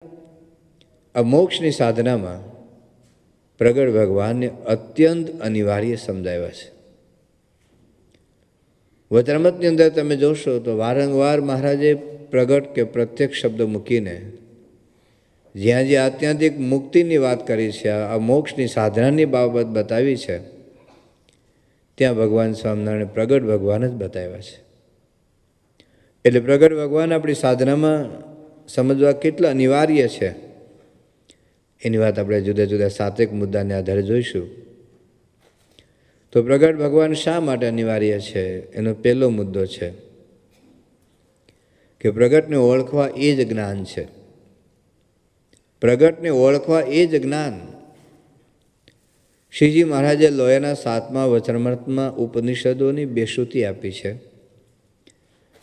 આ મોક્ષની સાધનામાં પ્રગટ ભગવાનને અત્યંત અનિવાર્ય સમજાવ્યા છે. વચનામૃતની અંદર તમે જોશો તો વારંવાર મહારાજે પ્રગટ કે પ્રત્યક્ષ શબ્દ મૂકીને જ્યાં જ્યાં આત્યંતિક મુક્તિની વાત કરી છે, આ મોક્ષની સાધનાની બાબત બતાવી છે, ત્યાં ભગવાન સ્વામિનારાયણ પ્રગટ ભગવાન જ બતાવ્યા છે. એટલે પ્રગટ ભગવાન આપણી સાધનામાં સમજવા કેટલા અનિવાર્ય છે એની વાત આપણે જુદા જુદા 7 મુદ્દાને આધારે જોઈશું. તો પ્રગટ ભગવાન શા માટે અનિવાર્ય છે એનો પહેલો મુદ્દો છે કે પ્રગટને ઓળખવા એ જ જ્ઞાન છે. પ્રગટને ઓળખવા એ જ જ્ઞાન. શ્રીજી મહારાજે લોયાના 7મા વચનામૃતમાં ઉપનિષદોની બેશ્રુતિ આપી છે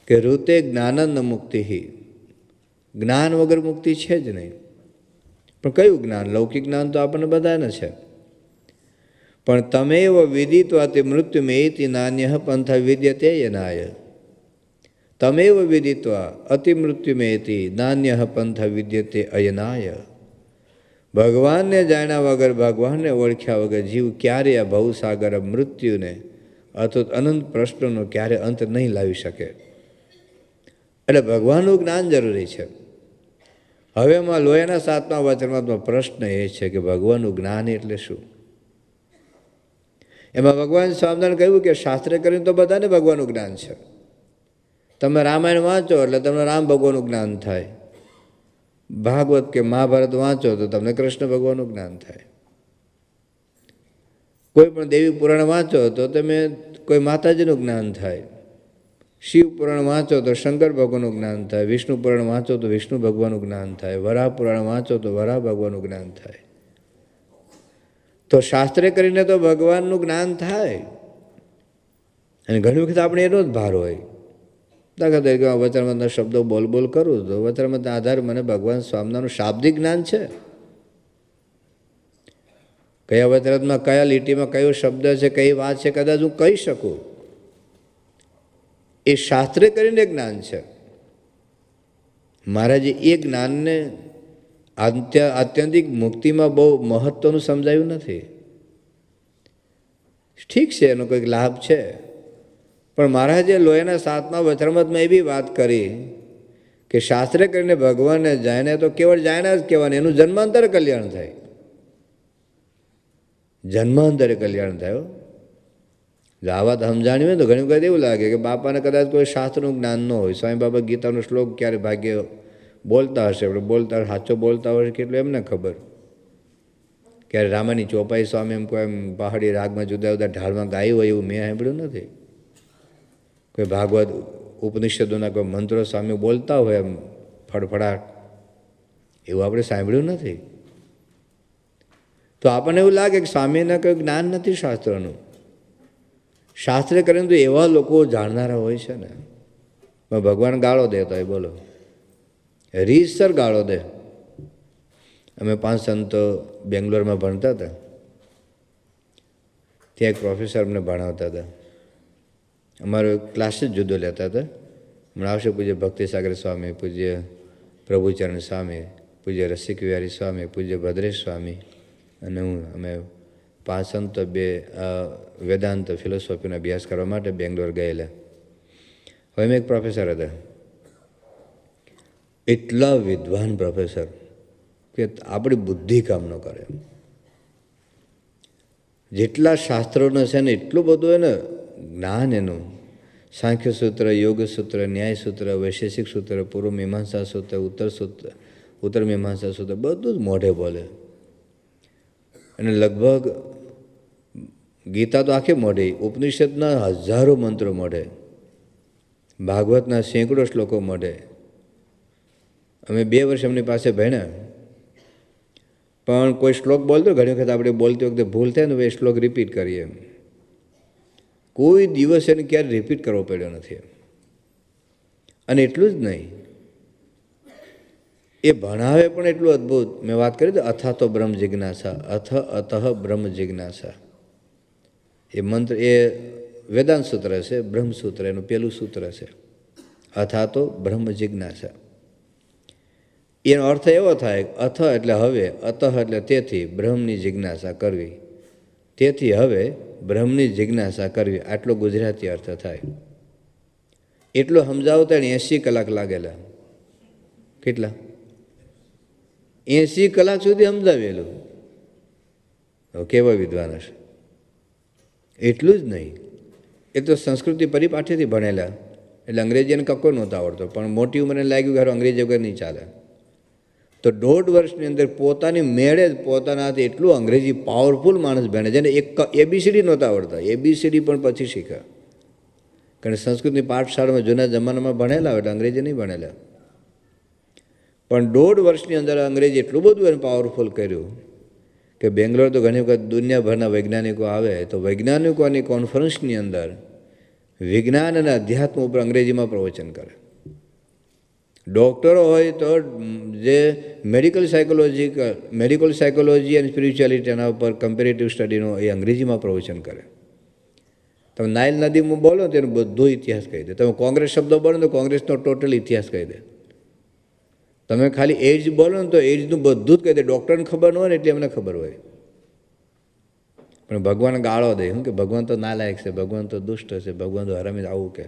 કે ઋતે જ્ઞાનન મુક્તિ. જ્ઞાન વગર મુક્તિ છે જ નહીં. પણ કયું જ્ઞાન? લૌકિક જ્ઞાન તો આપણને બધાને છે. પણ તમેવ વિદિત્વા તે મૃત્યુમેતિ નાન્ય પંથ વિદ્યતે યનાય. તમેવ વિદિત્વા અતિ મૃત્યુમેતિ નાન્ય પંથ વિદ્યતે અયનાય. ભગવાનને જાણ્યા વગર, ભગવાનને ઓળખ્યા વગર જીવ ક્યારે આ ભવસાગર મૃત્યુને અથવા અનંત પ્રશ્નોનો ક્યારે અંત નહીં લાવી શકે. એટલે ભગવાનનું જ્ઞાન જરૂરી છે. હવે એમાં લોયાના 7મા વચનામૃતમાં પ્રશ્ન એ છે કે ભગવાનનું જ્ઞાન એટલે શું? એમાં ભગવાન સ્વામિનારાયણ કહ્યું કે શાસ્ત્રે કરીને તો બધાને ભગવાનનું જ્ઞાન છે. તમે રામાયણ વાંચો એટલે તમને રામ ભગવાનનું જ્ઞાન થાય. ભાગવત કે મહાભારત વાંચો તો તમને કૃષ્ણ ભગવાનનું જ્ઞાન થાય. કોઈ પણ દેવી પુરાણ વાંચો તો તમે કોઈ માતાજીનું જ્ઞાન થાય. શિવ પુરાણ વાંચો તો શંકર ભગવાનનું જ્ઞાન થાય. વિષ્ણુ પુરાણ વાંચો તો વિષ્ણુ ભગવાનનું જ્ઞાન થાય. વરાહ પુરાણ વાંચો તો વરાહ ભગવાનનું જ્ઞાન થાય. તો શાસ્ત્રે કરીને તો ભગવાનનું જ્ઞાન થાય. અને ઘણી વખત આપણે એનો જ ભાર હોય. દાખલા તરીકે વચનામૃતના શબ્દો બોલ કરું તો વચનામૃતના આધારે મને ભગવાન સ્વામિનારાયણનું શાબ્દિક જ્ઞાન છે. કયા વચનામૃતમાં કયા લીટીમાં કયો શબ્દ છે, કઈ વાત છે, કદાચ હું કહી શકું. એ શાસ્ત્રે કરીને જ્ઞાન છે. મહારાજે એ જ્ઞાનને આત્યંતિક મુક્તિમાં બહુ મહત્વનું સમજાયું નથી. ઠીક છે, એનો કંઈક લાભ છે, પણ મહારાજે લોયાના 7મા વચનામૃતમાં એવી વાત કરી કે શાસ્ત્રે કરીને ભગવાનને જાણે તો કેવળ જાણ્યા જ કહેવાય, એનું જન્માંતરે કલ્યાણ થાય. જન્માંતરે કલ્યાણ થયો. આ વાત સમજાણી હોય તો ઘણી વખત એવું લાગે કે બાપાને કદાચ કોઈ શાસ્ત્રનું જ્ઞાન ન હોય. સ્વામી બાબા ગીતાનો શ્લોક ક્યારે ભાગ્ય બોલતા હશે, આપણે બોલતા સાચો બોલતા હોય કેટલું એમને ખબર. ક્યારે રામાની ચોપાઈ સ્વામી એમ કોઈ એમ પહાડી રાગમાં જુદા જુદા ઢાળમાં ગાયું હોય એવું મેં સાંભળ્યું નથી. કોઈ ભાગવત ઉપનિષદોના કોઈ મંત્રો સ્વામી બોલતા હોય એમ ફડફડાટ, એવું આપણે સાંભળ્યું નથી. તો આપણને એવું લાગે કે સ્વામીને કોઈ જ્ઞાન નથી શાસ્ત્રનું. શાસ્ત્રે કરીને તો એવા લોકો જાણનારા હોય છે ને. ભગવાન ગાળો દેતા હોય, બોલો, રીતસર ગાળો દે. અમે 5 સંતો બેંગ્લોરમાં ભણતા હતા. ત્યાં એક પ્રોફેસર અમને ભણાવતા હતા. અમારો ક્લાસ જ જુદો લેતા હતા. હમણાં આવશે પૂજ્ય ભક્તિસાગર સ્વામી, પૂજ્ય પ્રભુચરણ સ્વામી, પૂજ્ય રસિક વિહારી સ્વામી, પૂજ્ય ભદ્રેશ સ્વામી અને હું. અમે 5 સંતો વેદાંત ફિલોસોફીનો અભ્યાસ કરવા માટે બેંગ્લોર ગયેલા. હવે મેં એક પ્રોફેસર હતા, એટલા વિદ્વાન પ્રોફેસર કે આપણી બુદ્ધિ કામ ન કરે. જેટલા શાસ્ત્રોનો છે ને એટલું બધું એને જ્ઞાન એનું. સાંખ્ય સૂત્ર, યોગ સૂત્ર, ન્યાય સૂત્ર, વૈશેષિક સૂત્ર, પૂર્વ મીમાંસા સૂત્ર, ઉત્તર મીમાંસા સૂત્ર, બધું જ મોઢે બોલે. અને લગભગ ગીતા તો આખી મોઢે, ઉપનિષદના હજારો મંત્રો મોઢે, ભાગવતના સેંકડો શ્લોકો મોઢે. અમે 2 વર્ષ એમની પાસે ભણ્યા. પણ કોઈ શ્લોક બોલતો, ઘણી વખત આપણે બોલતી વખતે ભૂલ થાય ને એ શ્લોક રિપીટ કરીએ. કોઈ દિવસ એને ક્યારે રિપીટ કરવો પડ્યો નથી. અને એટલું જ નહીં, એ ભણાવે પણ એટલું અદ્ભુત. મેં વાત કરી તો અથા તો બ્રહ્મ જિજ્ઞાસા, અતઃ બ્રહ્મ જિજ્ઞાસા. એ મંત્ર એ વેદાંત સૂત્ર છે, બ્રહ્મ સૂત્ર એનું પહેલું સૂત્ર છે, અથા તો બ્રહ્મ જિજ્ઞાસા. એનો અર્થ એવો થાય, અથ એટલે હવે, અતઃ એટલે તેથી, બ્રહ્મની જિજ્ઞાસા કરવી. તેથી હવે બ્રહ્મની જિજ્ઞાસા કરવી, આટલો ગુજરાતી અર્થ થાય. એટલો સમજાવતા 80 કલાક લાગેલા. કેટલા? 80 કલાક સુધી સમજાવેલું. કેવા વિદ્વાન હશે! એટલું જ નહીં, એ તો સંસ્કૃતિ પરિપાઠીથી ભણેલા, એટલે અંગ્રેજીને કક્કો નહોતો આવડતો, પણ મોટી ઉંમરે લાગ્યું કે અંગ્રેજી વગર નહીં ચાલે. તો 1.5 વર્ષની અંદર પોતાની મેળે જ પોતાનાથી એટલું અંગ્રેજી પાવરફુલ માણસ બને, જેને એક ABCD નહોતા આવડતા, ABCD પણ પછી શીખ્યા. કારણ સંસ્કૃતની પાઠશાળામાં જૂના જમાનામાં ભણેલા હોય એટલે અંગ્રેજી નહીં ભણેલા, પણ 1.5 વર્ષની અંદર અંગ્રેજી એટલું બધું એને પાવરફુલ કર્યું કે બેંગ્લોર તો ઘણી વખત દુનિયાભરના વૈજ્ઞાનિકો આવે તો વૈજ્ઞાનિકોની કોન્ફરન્સની અંદર વિજ્ઞાન અને અધ્યાત્મ ઉપર અંગ્રેજીમાં પ્રવચન કરે. ડૉક્ટરો હોય તો જે મેડિકલ સાયકોલોજી અને સ્પિરિચ્યુઆલિટી એના ઉપર કમ્પેરેટિવ સ્ટડીનો એ અંગ્રેજીમાં પ્રવચન કરે. તમે નાઇલ નદીમાં બોલો તો એનો બધો ઇતિહાસ કહી દે. તમે કોંગ્રેસ શબ્દ બોલો તો કોંગ્રેસનો ટોટલ ઇતિહાસ કહી દે. તમે ખાલી એજ બોલો ને તો એજનું બધું જ કહી દે. ડૉક્ટરને ખબર ન હોય ને એટલે એમને ખબર હોય, પણ ભગવાન ગાળો દે શું કે ભગવાન તો નાલાયક છે, ભગવાન તો દુષ્ટ છે, ભગવાન તો હરામી, આવું કે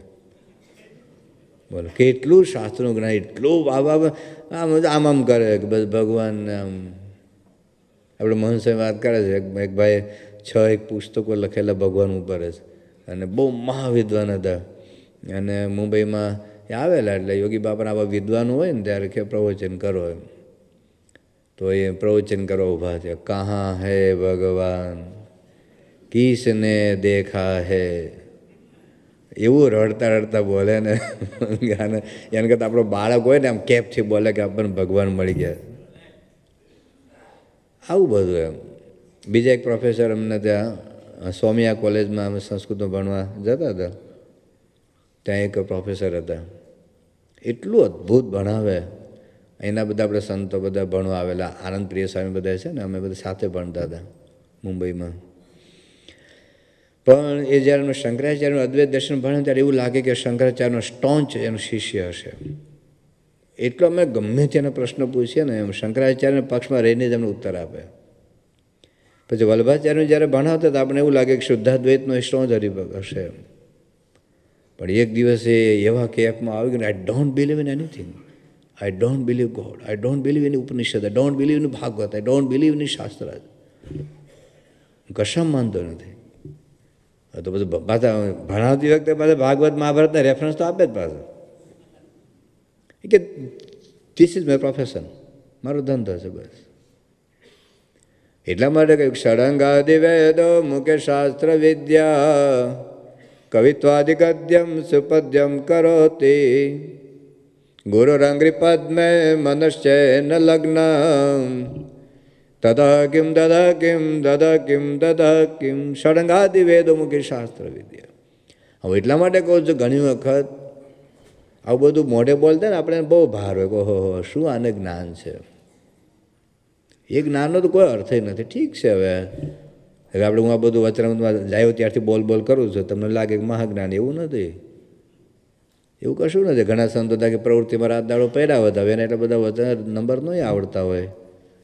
બોલો. કેટલું શાસ્ત્રનું જ્ઞાન, એટલું આમ આમ કરે કે બસ ભગવાન આમ. આપણે મોહન સાહેબ વાત કરે છે, એક ભાઈ 6 પુસ્તકો લખેલા ભગવાન ઉપર જ, અને બહુ મહાવિદ્વાન હતા, અને મુંબઈમાં આવેલા. એટલે યોગી બાપાના આવા વિદ્વાનો હોય ને ત્યારે કે પ્રવચન કરો એમ, તો એ પ્રવચન કરવા ઊભા થયા. કહાં હૈ ભગવાન, કિસને દેખા હૈ, એવું રડતા રડતા બોલે ને એને કરતાં આપણો બાળક હોય ને આમ કેપથી બોલે કે આપણને ભગવાન મળી ગયા. આવું બધું એમ. બીજા એક પ્રોફેસર અમને ત્યાં સોમિયા કોલેજમાં અમે સંસ્કૃતમાં ભણવા જતા હતા, ત્યાં એક પ્રોફેસર હતા, એટલું અદ્ભુત ભણાવે. એના બધા આપણે સંતો બધા ભણવા આવેલા, આનંદ પ્રિય સ્વામી બધા છે ને, અમે બધા સાથે ભણતા હતા મુંબઈમાં. પણ એ જ્યારે એમનું શંકરાચાર્યનું અદ્વૈત દર્શન ભણે ત્યારે એવું લાગે કે શંકરાચાર્યનો સ્ટોન્ચ એનો શિષ્ય હશે. એટલો અમે ગમે તેના પ્રશ્ન પૂછીએ ને એમ શંકરાચાર્યના પક્ષમાં રહીને જ એમને ઉત્તર આપે. પછી વલ્લભાચાર્યનું જ્યારે ભણાવતા તો આપણે એવું લાગે કે શુદ્ધાદ્વૈતનો સ્ટોન્ચ હરિભક્ત હશે. પણ એક દિવસે એવા કેફમાં આવી ગયું, I don't believe in anything, I don't believe God, I don't believe in Upanishad, I don't believe in Bhagavat, I don't believe in shastra. કશામાં માનતો નથી. તો બધું પાછા ભણાવતી વખતે પાછા ભાગવત મહાભારતના રેફરન્સ તો આપે જ પાછો કે ધીસ ઇઝ માય પ્રોફેશન, મારો ધંધો છે બસ. એટલા માટે કંઈક ષડંગાદિ વેદો મુકે શાસ્ત્ર વિદ્યા કવિત્વાદિ ગદ્યમ સુપદ્યમ કરોતિ ગુરુરંગ્રી પદ્મે મનશ્ચેન લગ્ન તદા કિમ દદા કિમ દદા કિમ દદા કિમ ષડંગાદિ વેદો મુખી શાસ્ત્ર વિદ્યા. હવે એટલા માટે કહું છું, ઘણી વખત આવું બધું મોઢે બોલતા ને આપણે બહુ ભાર હોય કે ઓહો શું આને જ્ઞાન છે. એ જ્ઞાનનો તો કોઈ અર્થ નથી. ઠીક છે, હવે આપણે હું આ બધું વચરામૃતમાં જાય ત્યારથી બોલ કરું છું, તમને લાગે કે મહાજ્ઞાન, એવું નથી, એવું કશું નથી. ઘણા સંતો હતા કે પ્રવૃત્તિમાં રાત દાડો પહેર્યા હતા, હવે એને એટલા બધા વચન નંબર નહીં આવડતા હોય,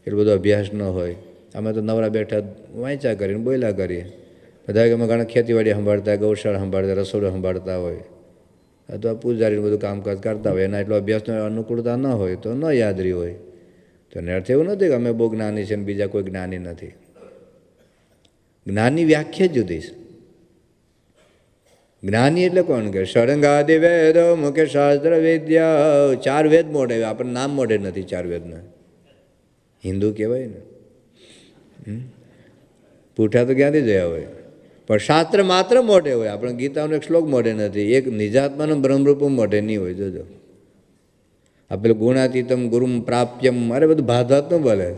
એટલો બધો અભ્યાસ ન હોય. અમે તો નવરા બેઠા વાંચ્યા કરીને બોલ્યા કરીએ. બધા કે અમે ઘણા ખેતીવાડી સંભાળતા, ગૌશાળા સંભાળતા, રસોડો સંભાળતા હોય, અથવા પૂજારીનું બધું કામકાજ કરતા હોય, એના એટલો અભ્યાસનો અનુકૂળતા ન હોય તો ન યાદ રહી હોય. તો એને અર્થ એવું નથી કે અમે બહુ જ્ઞાની છે ને બીજા કોઈ જ્ઞાની નથી. જ્ઞાનની વ્યાખ્યા જુદી છે. જ્ઞાની એટલે કોણ કે ષડંગાદિ વેદો મુખ્ય શાસ્ત્ર વિદ્યા. 4 વેદ મોઢે, આપણને નામ મોઢે નથી 4 વેદના. હિન્દુ કહેવાય ને, પૂઠા તો ક્યાંથી જોયા હોય, પણ શાસ્ત્ર માત્ર મોઢે હોય. આપણે ગીતાનો એક શ્લોક મોઢે નથી, એક નિજાત્માનું બ્રહ્મરૂપ મોઢે નહીં હોય. જોજો આ પેલું ગુણાતીતમ ગુરુમ પ્રાપ્યમ, અરે બધું ભાતનું બોલે,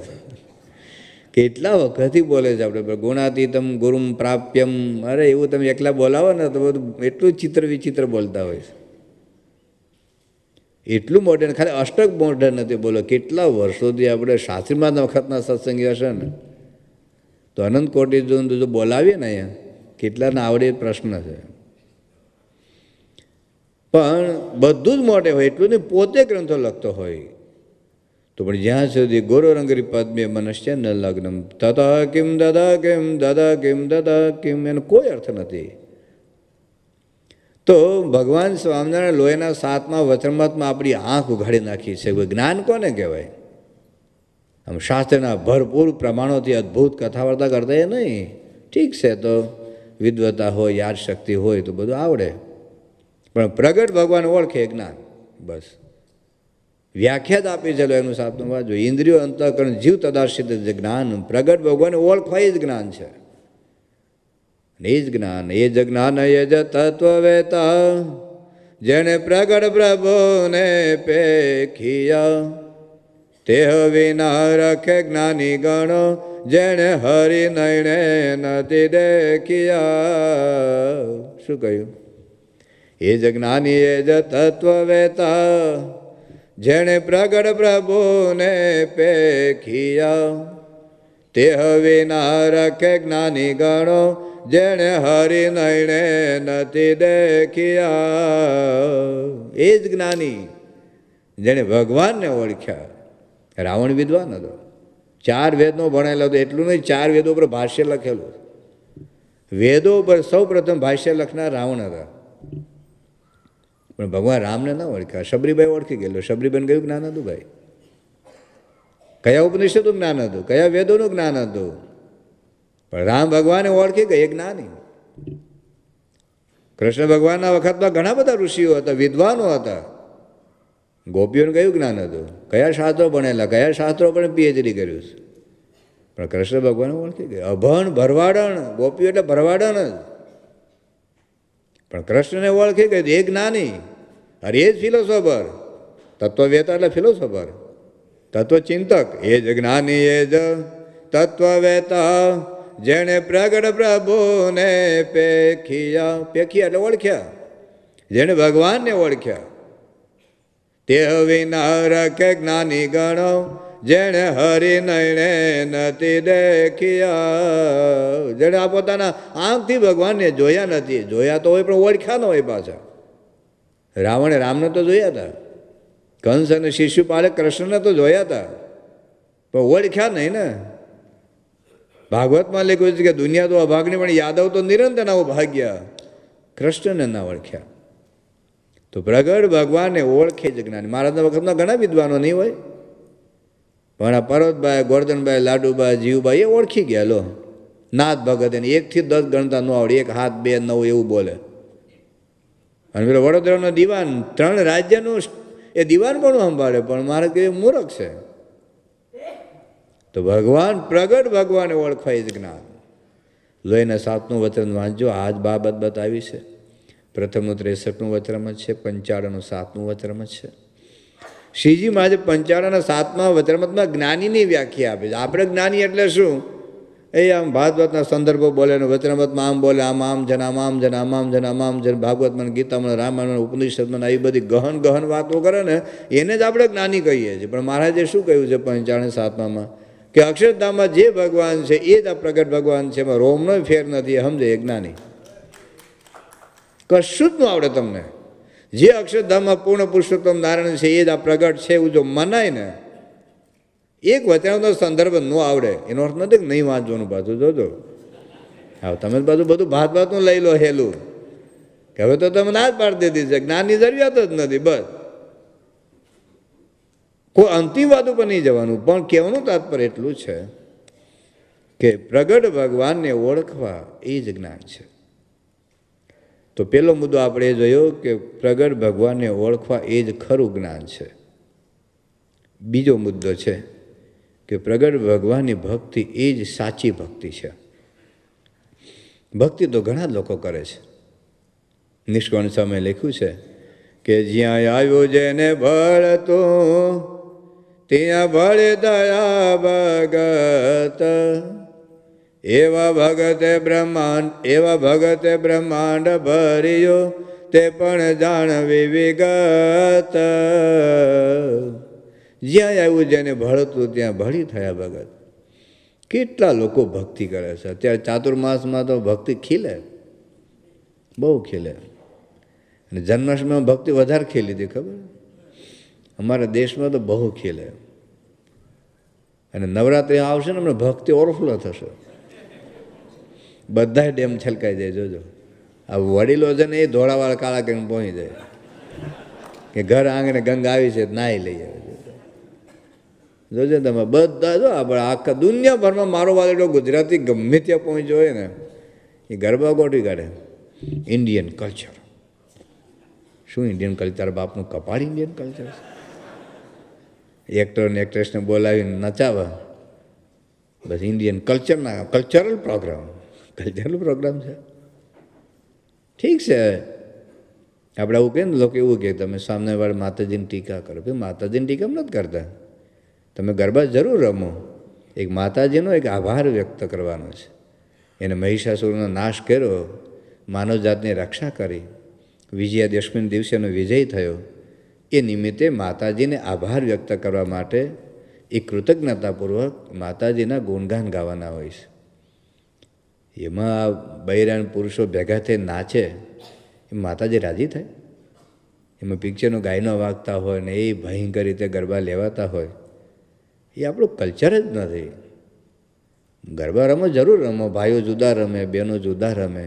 કેટલા વખતથી બોલે છે આપણે ગુણાતીતમ ગુરુમ પ્રાપ્યમ. અરે એવું તમે એકલા બોલાવો ને તો બધું એટલું ચિત્ર વિચિત્ર બોલતા હોય છે. એટલું મોઢે, ખાલી અષ્ટક મોઢે નથી બોલો. કેટલા વર્ષોથી આપણે શાસ્ત્રીમાં વખતના સત્સંગી હશે ને તો અનંત કોટી જો બોલાવીએ ને અહીંયા કેટલાને આવડે પ્રશ્ન છે. પણ બધું જ મોઢે હોય એટલું નહીં, પોતે ગ્રંથો લખતો હોય તો પણ જ્યાં સુધી ગોરોરંગરી પદ્મે મનસ્ય ન લગ્નમ તથા કિમ દદા કિમ એનો કોઈ અર્થ નથી. તો ભગવાન સ્વામિનારાયણ લોહીના 7મા વચનામૃતમાં આપણી આંખ ઉઘાડી નાખી છે. જ્ઞાન કોને કહેવાય? આમ શાસ્ત્રના ભરપૂર પ્રમાણોથી અદ્ભુત કથા વાર્તા કરતા એ નહીં. ઠીક છે, તો વિદ્વતા હોય, યાદશક્તિ હોય તો બધું આવડે, પણ પ્રગટ ભગવાન ઓળખે જ્ઞાન. બસ વ્યાખ્યા જ આપી ચાલો એનું 7મું વાંચો. ઇન્દ્રિયો અંતઃકરણ જીવ તદાશ્રિત જે જ્ઞાન પ્રગટ ભગવાન ઓળખવા એ જ જ્ઞાન છે. એ જ જ્ઞાન એ જ જ્ઞાન એ જ તત્વવેતા જેને પ્રગટ પ્રભુને પેખિયા તેહ વિના રખે જ્ઞાની ગણો જેને હરિ નયણે નથી દેખિયા. શું કહ્યું? એ જ જ્ઞાની એ જ તત્વવેતા જેણે પ્રગટ પ્રભુને પેખિયા તેહ વિના રખે જ્ઞાની ગણો જેણે હરિ નયણે નથી દેખિયા. એ જ જ્ઞાની જેણે ભગવાનને ઓળખ્યા. રાવણ વિદ્વાન હતો, 4 વેદનો ભણેલો હતો. એટલું નહીં, 4 વેદો પર ભાષ્ય લખેલું. વેદો પર સૌ પ્રથમ ભાષ્ય લખનાર રાવણ હતા, પણ ભગવાન રામને ના ઓળખ્યા. શબરીબાઈ ઓળખી ગયેલો. શબરીબાઈને કયું જ્ઞાન હતું ભાઈ? કયા ઉપનિષદનું જ્ઞાન હતું? કયા વેદોનું જ્ઞાન હતું? પણ રામ ભગવાને ઓળખી ગયા, એ જ્ઞાની. કૃષ્ણ ભગવાનના વખતમાં ઘણા બધા ઋષિઓ હતા, વિદ્વાનો હતા. ગોપીઓને કયું જ્ઞાન હતું? કયા શાસ્ત્રો ભણેલા? કયા શાસ્ત્રો પણ પીએચડી કર્યું છે? પણ કૃષ્ણ ભગવાને ઓળખી ગયા. અભણ ભરવાડણ, ગોપીઓ એટલે ભરવાડણ જ. પણ કૃષ્ણને ઓળખી ગઈ એ જ્ઞાની. અરે એ જ ફિલોસોફર. તત્વવેતા એટલે ફિલોસોફર, તત્વચિંતક. એ જ જ્ઞાની એ જ તત્વવેતા જેણે પ્રગટ પ્રભુને પેખિયા. પેખિયા એટલે ઓળખ્યા, જેણે ભગવાનને ઓળખ્યા. તે વિના રખે જ્ઞાની ગણો જેણે હરિ નયણે નથી દેખિયા. જેણે આ પોતાના આંખથી ભગવાનને જોયા નથી. જોયા તો હોય પણ ઓળખ્યા ન હોય પાછા. રાવણે રામને તો જોયા હતા, કંસ અને શિશુપાલે કૃષ્ણને તો જોયા હતા, પણ ઓળખ્યા નહીં ને. ભાગવતમાં લખ્યું છે કે દુનિયા તો અભાગની પણ યાદવ તો નિરંતર આવો ભાગ્યા. કૃષ્ણને ના ઓળખ્યા. તો પ્રગટ ભગવાનને ઓળખે જ જ્ઞાની. મહારાજના વખતમાં ઘણા વિદ્વાનો નહીં હોય, પણ આ પર્વતભાઈ, ગોરધનભાઈ, લાડુભાઈ, જીવભાઈ એ ઓળખી ગયા. લો નાથ ભગત એને 1 થી 10 ગણતા ન આવડે, 1, 7, 2, 9 એવું બોલે. અને પેલો વડોદરાનો દિવાન, 3 રાજ્યનું એ દિવાન પણ સંભાળે, પણ મારે કે મૂર્ખ છે. તો ભગવાન પ્રગટ ભગવાને ઓળખાય જ જ્ઞાન. લોહીના 7મું વચન વાંચજો. આ જ બાબત બતાવી છે. પ્રથમનું 63મું વચનામૃત છે, 55નું 7મું વચનામૃત છે. શ્રીજી મહારાજ 55ના 7મા વચનામૃતમાં જ્ઞાનીની વ્યાખ્યા આપે છે. આપણે જ્ઞાની એટલે શું? એ આમ ભાગવતના સંદર્ભો બોલે ને વચનામૃતમાં આમ બોલે, આમ આમ જન, આમ આમ જન, આમ આમ જન, આમ આમ જન. ભાગવતમાં, ગીતામાં, રામાયણ, ઉપનિષદમાં આવી બધી ગહન ગહન વાતો કરે ને એને જ આપણે જ્ઞાની કહીએ છીએ. પણ મહારાજે શું કહ્યું છે 55 7મામાં? કે અક્ષરધામમાં જે ભગવાન છે એ જ આ પ્રગટ ભગવાન છે, એમાં રોમનો ફેર નથી. સમજે એ જ્ઞાની. કશું જ ન આવડે તમને. જે અક્ષરધામમાં પૂર્ણ પુરુષોત્તમ નારાયણ છે એ જ આ પ્રગટ છે એવું જો મનાય ને, એક વચનનો સંદર્ભ ન આવડે એનો અર્થ નથી કે નહીં વાંચવાનું. પાછું જોજો, હા તમે પાછું બધું ભાત ભાતનું લઈ લો હેલું, કે હવે તો તમે ના જ પાડી દીધી છે, જ્ઞાનની જરૂરિયાત જ નથી. બસ કોઈ અંતિમ વાત ઉપર નહીં જવાનું. પણ કહેવાનું તાત્પર્ય એટલું છે કે પ્રગટ ભગવાનને ઓળખવા એ જ જ્ઞાન છે. તો પેલો મુદ્દો આપણે એ જોયો કે પ્રગટ ભગવાનને ઓળખવા એ જ ખરું જ્ઞાન છે. બીજો મુદ્દો છે કે પ્રગટ ભગવાનની ભક્તિ એ જ સાચી ભક્તિ છે. ભક્તિ તો ઘણા લોકો કરે છે. નિષ્કોણ સ્વામીએ લખ્યું છે કે જ્યાં આવ્યું જેને ભળતું ત્યાં ભળે દયા ભગત. એવા ભગતે બ્રહ્માંડ ભર્યો તે પણ જાણવી વિગત. જ્યાં આવ્યું જેને ભળતું ત્યાં ભળી થયા ભગત. કેટલા લોકો ભક્તિ કરે છે અત્યારે ચાતુર્માસમાં તો ભક્તિ ખીલે, બહુ ખીલે. અને જન્માષ્ટમીમાં ભક્તિ વધારે ખીલી હતી, ખબર? અમારા દેશમાં તો બહુ ખીલે. અને નવરાત્રિ આવશે ને હમણાં ભક્તિ ઓવરફ્લો થશે, બધા ડેમ છલકાઈ જાય. જોજો આ વડીલો છે ને એ ધોળાવાળા કાળા કરીને પહોંચી જાય કે ઘર આંગણે ગંગા આવી છે નાહી લઈએ. જોજો તમે બધા જો આપણે આખા દુનિયાભરમાં મારો વાળો ગુજરાતી ગમે ત્યાં પહોંચ્યો હોય ને એ ગરબા ગોઠવી કાઢે. ઇન્ડિયન કલ્ચર શું? ઇન્ડિયન કલ્ચર બાપનું કપાળ ઇન્ડિયન કલ્ચર. એક્ટર ને એક્ટ્રેસને બોલાવીને નચાવવા, બસ ઇન્ડિયન કલ્ચરના કલ્ચરલ પ્રોગ્રામ છે. ઠીક છે, આપણે આવું કહીએ ને લોકો એવું કહે તમે સામેવાળા માતાજીની ટીકા કરો. ભાઈ માતાજીની ટીકા નથી કરતા, તમે ગરબા જરૂર રમો. એક માતાજીનો એક આભાર વ્યક્ત કરવાનો છે. એને મહિષાસુરનો નાશ કર્યો, માનવ જાતની રક્ષા કરી, વિજયાદશમી દિવસે એનો વિજય થયો. એ નિમિત્તે માતાજીને આભાર વ્યક્ત કરવા માટે એ કૃતજ્ઞતાપૂર્વક માતાજીના ગુણગાન ગાવાના હોય છે. એમાં બૈરાન પુરુષો ભેગા થઈ નાચે, એ માતાજી રાજી થાય? એમાં પિક્ચરનો ગાયનો વાગતા હોય ને એ ભયંકર રીતે ગરબા લેવાતા હોય, એ આપણું કલ્ચર જ નથી. ગરબા રમો જરૂર રમો, ભાઈઓ જુદા રમે, બહેનો જુદા રમે,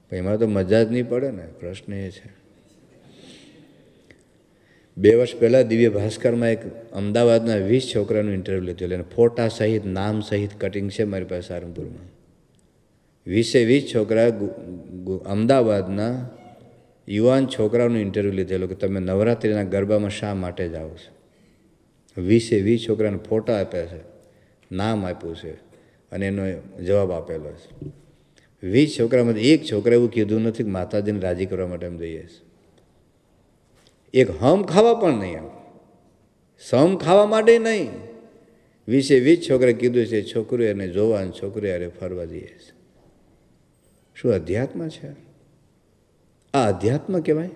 પણ એમાં તો મજા જ નહીં પડે ને. પ્રશ્ન એ છે. 2 વર્ષ પહેલાં દિવ્ય ભાસ્કરમાં એક અમદાવાદના 20 છોકરાનું ઇન્ટરવ્યૂ લીધું, અને ફોટા સહિત નામ સહિત કટિંગ છે મારી પાસે સારંગપુરમાં. 20 છોકરા અમદાવાદના યુવાન છોકરાઓનું ઇન્ટરવ્યૂ લીધેલું કે તમે નવરાત્રિના ગરબામાં શા માટે જાઓ છો. 20 છોકરાને ફોટા આપ્યા છે, નામ આપ્યું છે અને એનો જવાબ આપેલો છે. 20 છોકરામાંથી એક છોકરા એવું કીધું નથી કે માતાજીને રાજી કરવા માટે એમ જઈએ છીએ. એક હમ ખાવા પણ નહીં, સમ ખાવા માટે નહીં. 20 છોકરા કીધું છે છોકરીઓ એને જોવા અને છોકરીઓ અરે ફરવા જઈએ છે. શું અધ્યાત્મ છે આ? અધ્યાત્મ કહેવાય?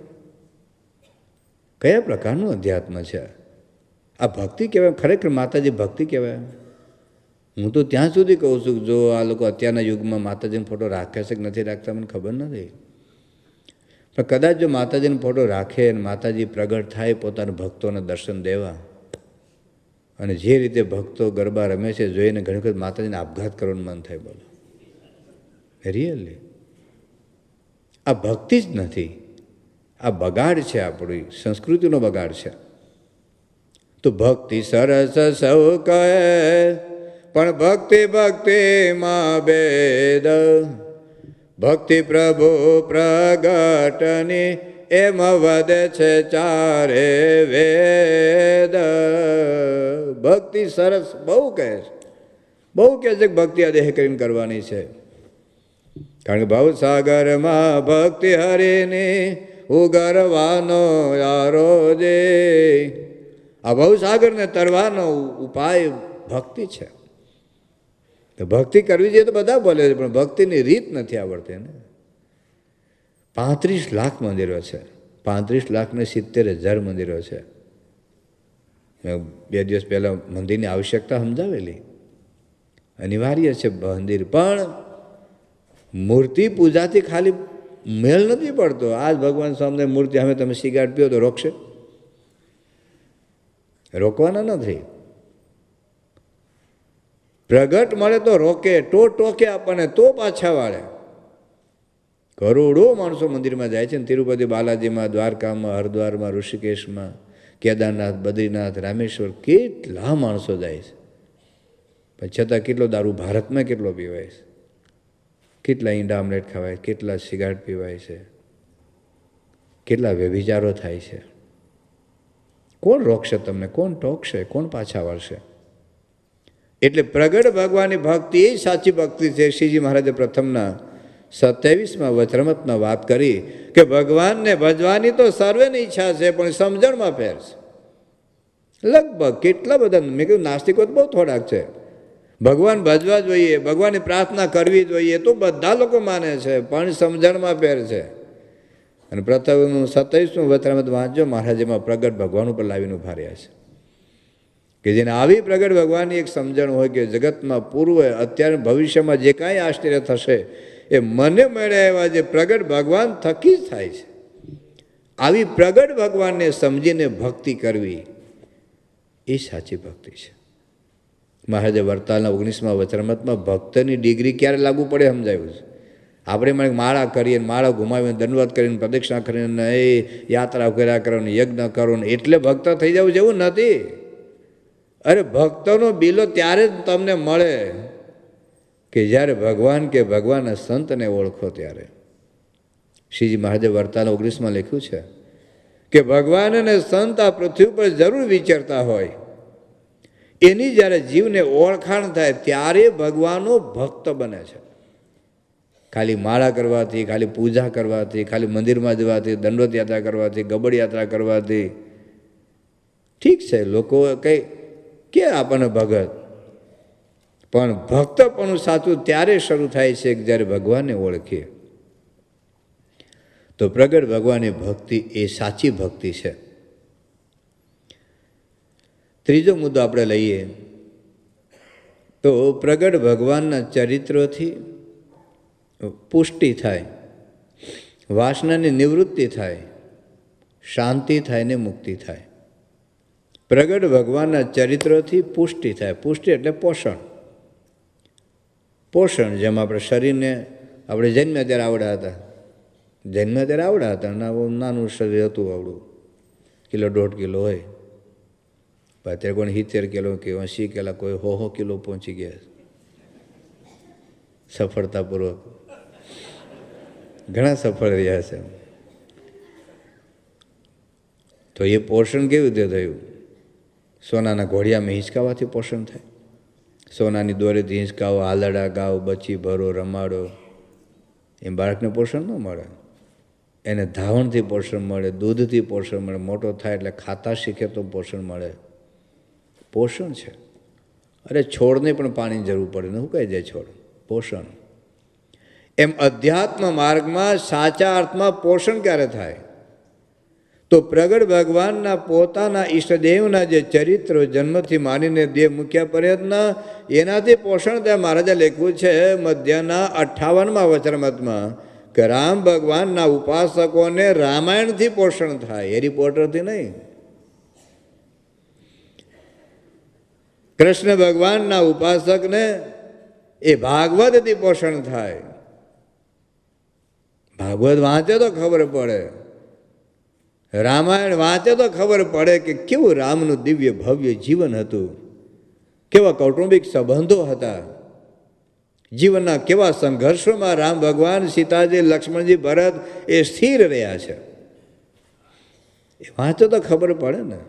કયા પ્રકારનું અધ્યાત્મ છે આ? ભક્તિ કહેવાય? ખરેખર માતાજી ભક્તિ કહેવાય? હું તો ત્યાં સુધી કહું છું કે જો આ લોકો અત્યારના યુગમાં માતાજીનો ફોટો રાખે છે કે નથી રાખતા મને ખબર નથી, પણ કદાચ જો માતાજીનો ફોટો રાખે અને માતાજી પ્રગટ થાય પોતાના ભક્તોને દર્શન દેવા, અને જે રીતે ભક્તો ગરબા રમે છે જોઈને ઘણી વખત માતાજીને આપઘાત કરવાનું મન થાય. બોલો રિયલી આ ભક્તિ જ નથી, આ બગાડ છે, આપણી સંસ્કૃતિનો બગાડ છે. તો ભક્તિ સરસ સૌ કહે પણ ભક્તિમાં ભેદ, ભક્તિ પ્રભુ પ્રગટની એમ વધે છે ચારે વેદ. ભક્તિ સરસ બહુ કહે છે, બહુ કહે છે કે ભક્તિ આ દેહ કરીને કરવાની છે. કારણ કે ભવસાગરમાં ભક્તિ હરિની ઉગરવાનો યારો જે, આ ભવસાગરને તરવાનો ઉપાય ભક્તિ છે. તો ભક્તિ કરવી જોઈએ તો બધા બોલે છે, પણ ભક્તિની રીત નથી આવડતી ને. 35 લાખ મંદિરો છે, 35,70,000 મંદિરો છે. મેં 2 દિવસ પહેલાં મંદિરની આવશ્યકતા સમજાવેલી. અનિવાર્ય છે મંદિર, પણ મૂર્તિ પૂજાથી ખાલી મેળ નથી પડતો. આજ ભગવાન સામે મૂર્તિ સામે તમે સિગારેટ પીઓ તો રોકશે? રોકવાના નથી. પ્રગટ મળે તો રોકે, ટોકે આપણને તો પાછા વાળે. કરોડો માણસો મંદિરમાં જાય છે ને, તિરુપતિ બાલાજીમાં, દ્વારકામાં, હરિદ્વારમાં, ઋષિકેશમાં, કેદારનાથ, બદ્રીનાથ, રામેશ્વર, કેટલા માણસો જાય છે. પણ છતાં કેટલો દારૂ ભારતમાં કેટલો પીવાય છે, કેટલા ઈંડા આમલેટ ખવાય, કેટલા સિગારેટ પીવાય છે, કેટલા વ્યભિચારો થાય છે. કોણ રોકશે તમને? કોણ ટોકશે? કોણ પાછા વાળશે? એટલે પ્રગટ ભગવાનની ભક્તિ એ સાચી ભક્તિ છે. શ્રીજી મહારાજે પ્રથમના 27મા વચરામૃતમાં વાત કરી કે ભગવાનને ભજવાની તો સર્વેની ઈચ્છા છે, પણ સમજણમાં ફેર છે. લગભગ કેટલા બધા, મેં કહ્યું નાસ્તિકો તો બહુ થોડાક છે. ભગવાન ભજવા જોઈએ, ભગવાનની પ્રાર્થના કરવી જોઈએ તો બધા લોકો માને છે, પણ સમજણમાં ફેર છે. અને પ્રથમનું 27મું વચરામૃત વાંચજો, મહારાજેમાં પ્રગટ ભગવાન ઉપર લાવીને ઉભા રહ્યા છે કે જેને આવી પ્રગટ ભગવાનની એક સમજણ હોય કે જગતમાં પૂર્વે, અત્યારે, ભવિષ્યમાં જે કાંઈ આશ્ચર્ય થશે એ મને મળ્યા એવા જે પ્રગટ ભગવાન થકી જ થાય છે. આવી પ્રગટ ભગવાનને સમજીને ભક્તિ કરવી એ સાચી ભક્તિ છે. મહારાજે વરતાલના 19મા વચનામૃતમાં ભક્તની ડિગ્રી ક્યારે લાગુ પડે સમજાવ્યું છે. આપણે મને માળા કરીએ, માળા ઘુમાવીને દંડવત કરીને પ્રદક્ષિણા કરીને એ યાત્રા કર્યા કરો ને યજ્ઞ કરો ને એટલે ભક્ત થઈ જવું જેવું નથી. અરે ભક્તનો બિલો ત્યારે જ તમને મળે કે જ્યારે ભગવાન કે ભગવાનના સંતને ઓળખો ત્યારે. શ્રીજી મહારાજે વરતાલના 19માં લખ્યું છે કે ભગવાન અને સંત આ પૃથ્વી પર જરૂર વિચરતા હોય, એની જ્યારે જીવને ઓળખાણ થાય ત્યારે ભગવાનનો ભક્ત બને છે. ખાલી માળા કરવાથી, ખાલી પૂજા કરવાથી, ખાલી મંદિરમાં જવાથી, દંડવત યાત્રા કરવાથી, ગબડ યાત્રા કરવાથી ઠીક છે, લોકો કંઈ કે આપણને ભગત, પણ ભક્તપણું સાચું ત્યારે શરૂ થાય છે કે જ્યારે ભગવાનને ઓળખીએ. તો પ્રગટ ભગવાનની ભક્તિ એ સાચી ભક્તિ છે. ત્રીજો મુદ્દો આપણે લઈએ તો પ્રગટ ભગવાનના ચરિત્રોથી પુષ્ટિ થાય, વાસનાની નિવૃત્તિ થાય, શાંતિ થાય ને મુક્તિ થાય. પ્રગટ ભગવાનના ચરિત્રોથી પુષ્ટિ થાય. પુષ્ટિ એટલે પોષણ. પોષણ જેમ આપણે શરીરને આપણે જન્મ્યા ત્યારે આવડા હતા, જન્મ્યા ત્યારે આવડા હતા અને નાનું શરીર હતું, આવડું 1.5 કિલો હોય. અત્યારે કોઈ 70 કિલો કે 80 કિલો, કોઈ 100 કિલો પહોંચી ગયા સફળતાપૂર્વક. ઘણા સફળ રહ્યા છે. તો એ પોષણ કેવી રીતે થયું? સોનાના ઘોડિયામાં હિંચકાવાથી પોષણ થાય. સોનાની દોરીથી હિંચકાવો, હાલડા ગાવ, બચી ભરો, રમાડો, એમ બાળકને પોષણ ન મળે. એને ધાવણથી પોષણ મળે, દૂધથી પોષણ મળે. મોટો થાય એટલે ખાતા શીખે તો પોષણ મળે. પોષણ છે. અરે છોડને પણ પાણીની જરૂર પડે ને, શું કહી જાય છોડ? પોષણ. એમ અધ્યાત્મ માર્ગમાં સાચા અર્થમાં પોષણ ક્યારે થાય? તો પ્રગટ ભગવાનના પોતાના ઈષ્ટદેવના જે ચરિત્રો જન્મથી માનીને દેહ મૂક્યા પ્રયત્ન, એનાથી પોષણ ત્યાં મહારાજે લખ્યું છે મધ્યના 58મા વચનામૃતમાં કે રામ ભગવાનના ઉપાસકોને રામાયણથી પોષણ થાય, હેરી પોટરથી નહીં. કૃષ્ણ ભગવાનના ઉપાસકને એ ભાગવતથી પોષણ થાય. ભાગવત વાંચે તો ખબર પડે, રામાયણ વાંચે તો ખબર પડે કે કેવું રામનું દિવ્ય ભવ્ય જીવન હતું, કેવા કૌટુંબિક સંબંધો હતા, જીવનના કેવા સંઘર્ષોમાં રામ ભગવાન, સીતાજી, લક્ષ્મણજી, ભરત એ સ્થિર રહ્યા છે. એ વાંચે તો ખબર પડે ને,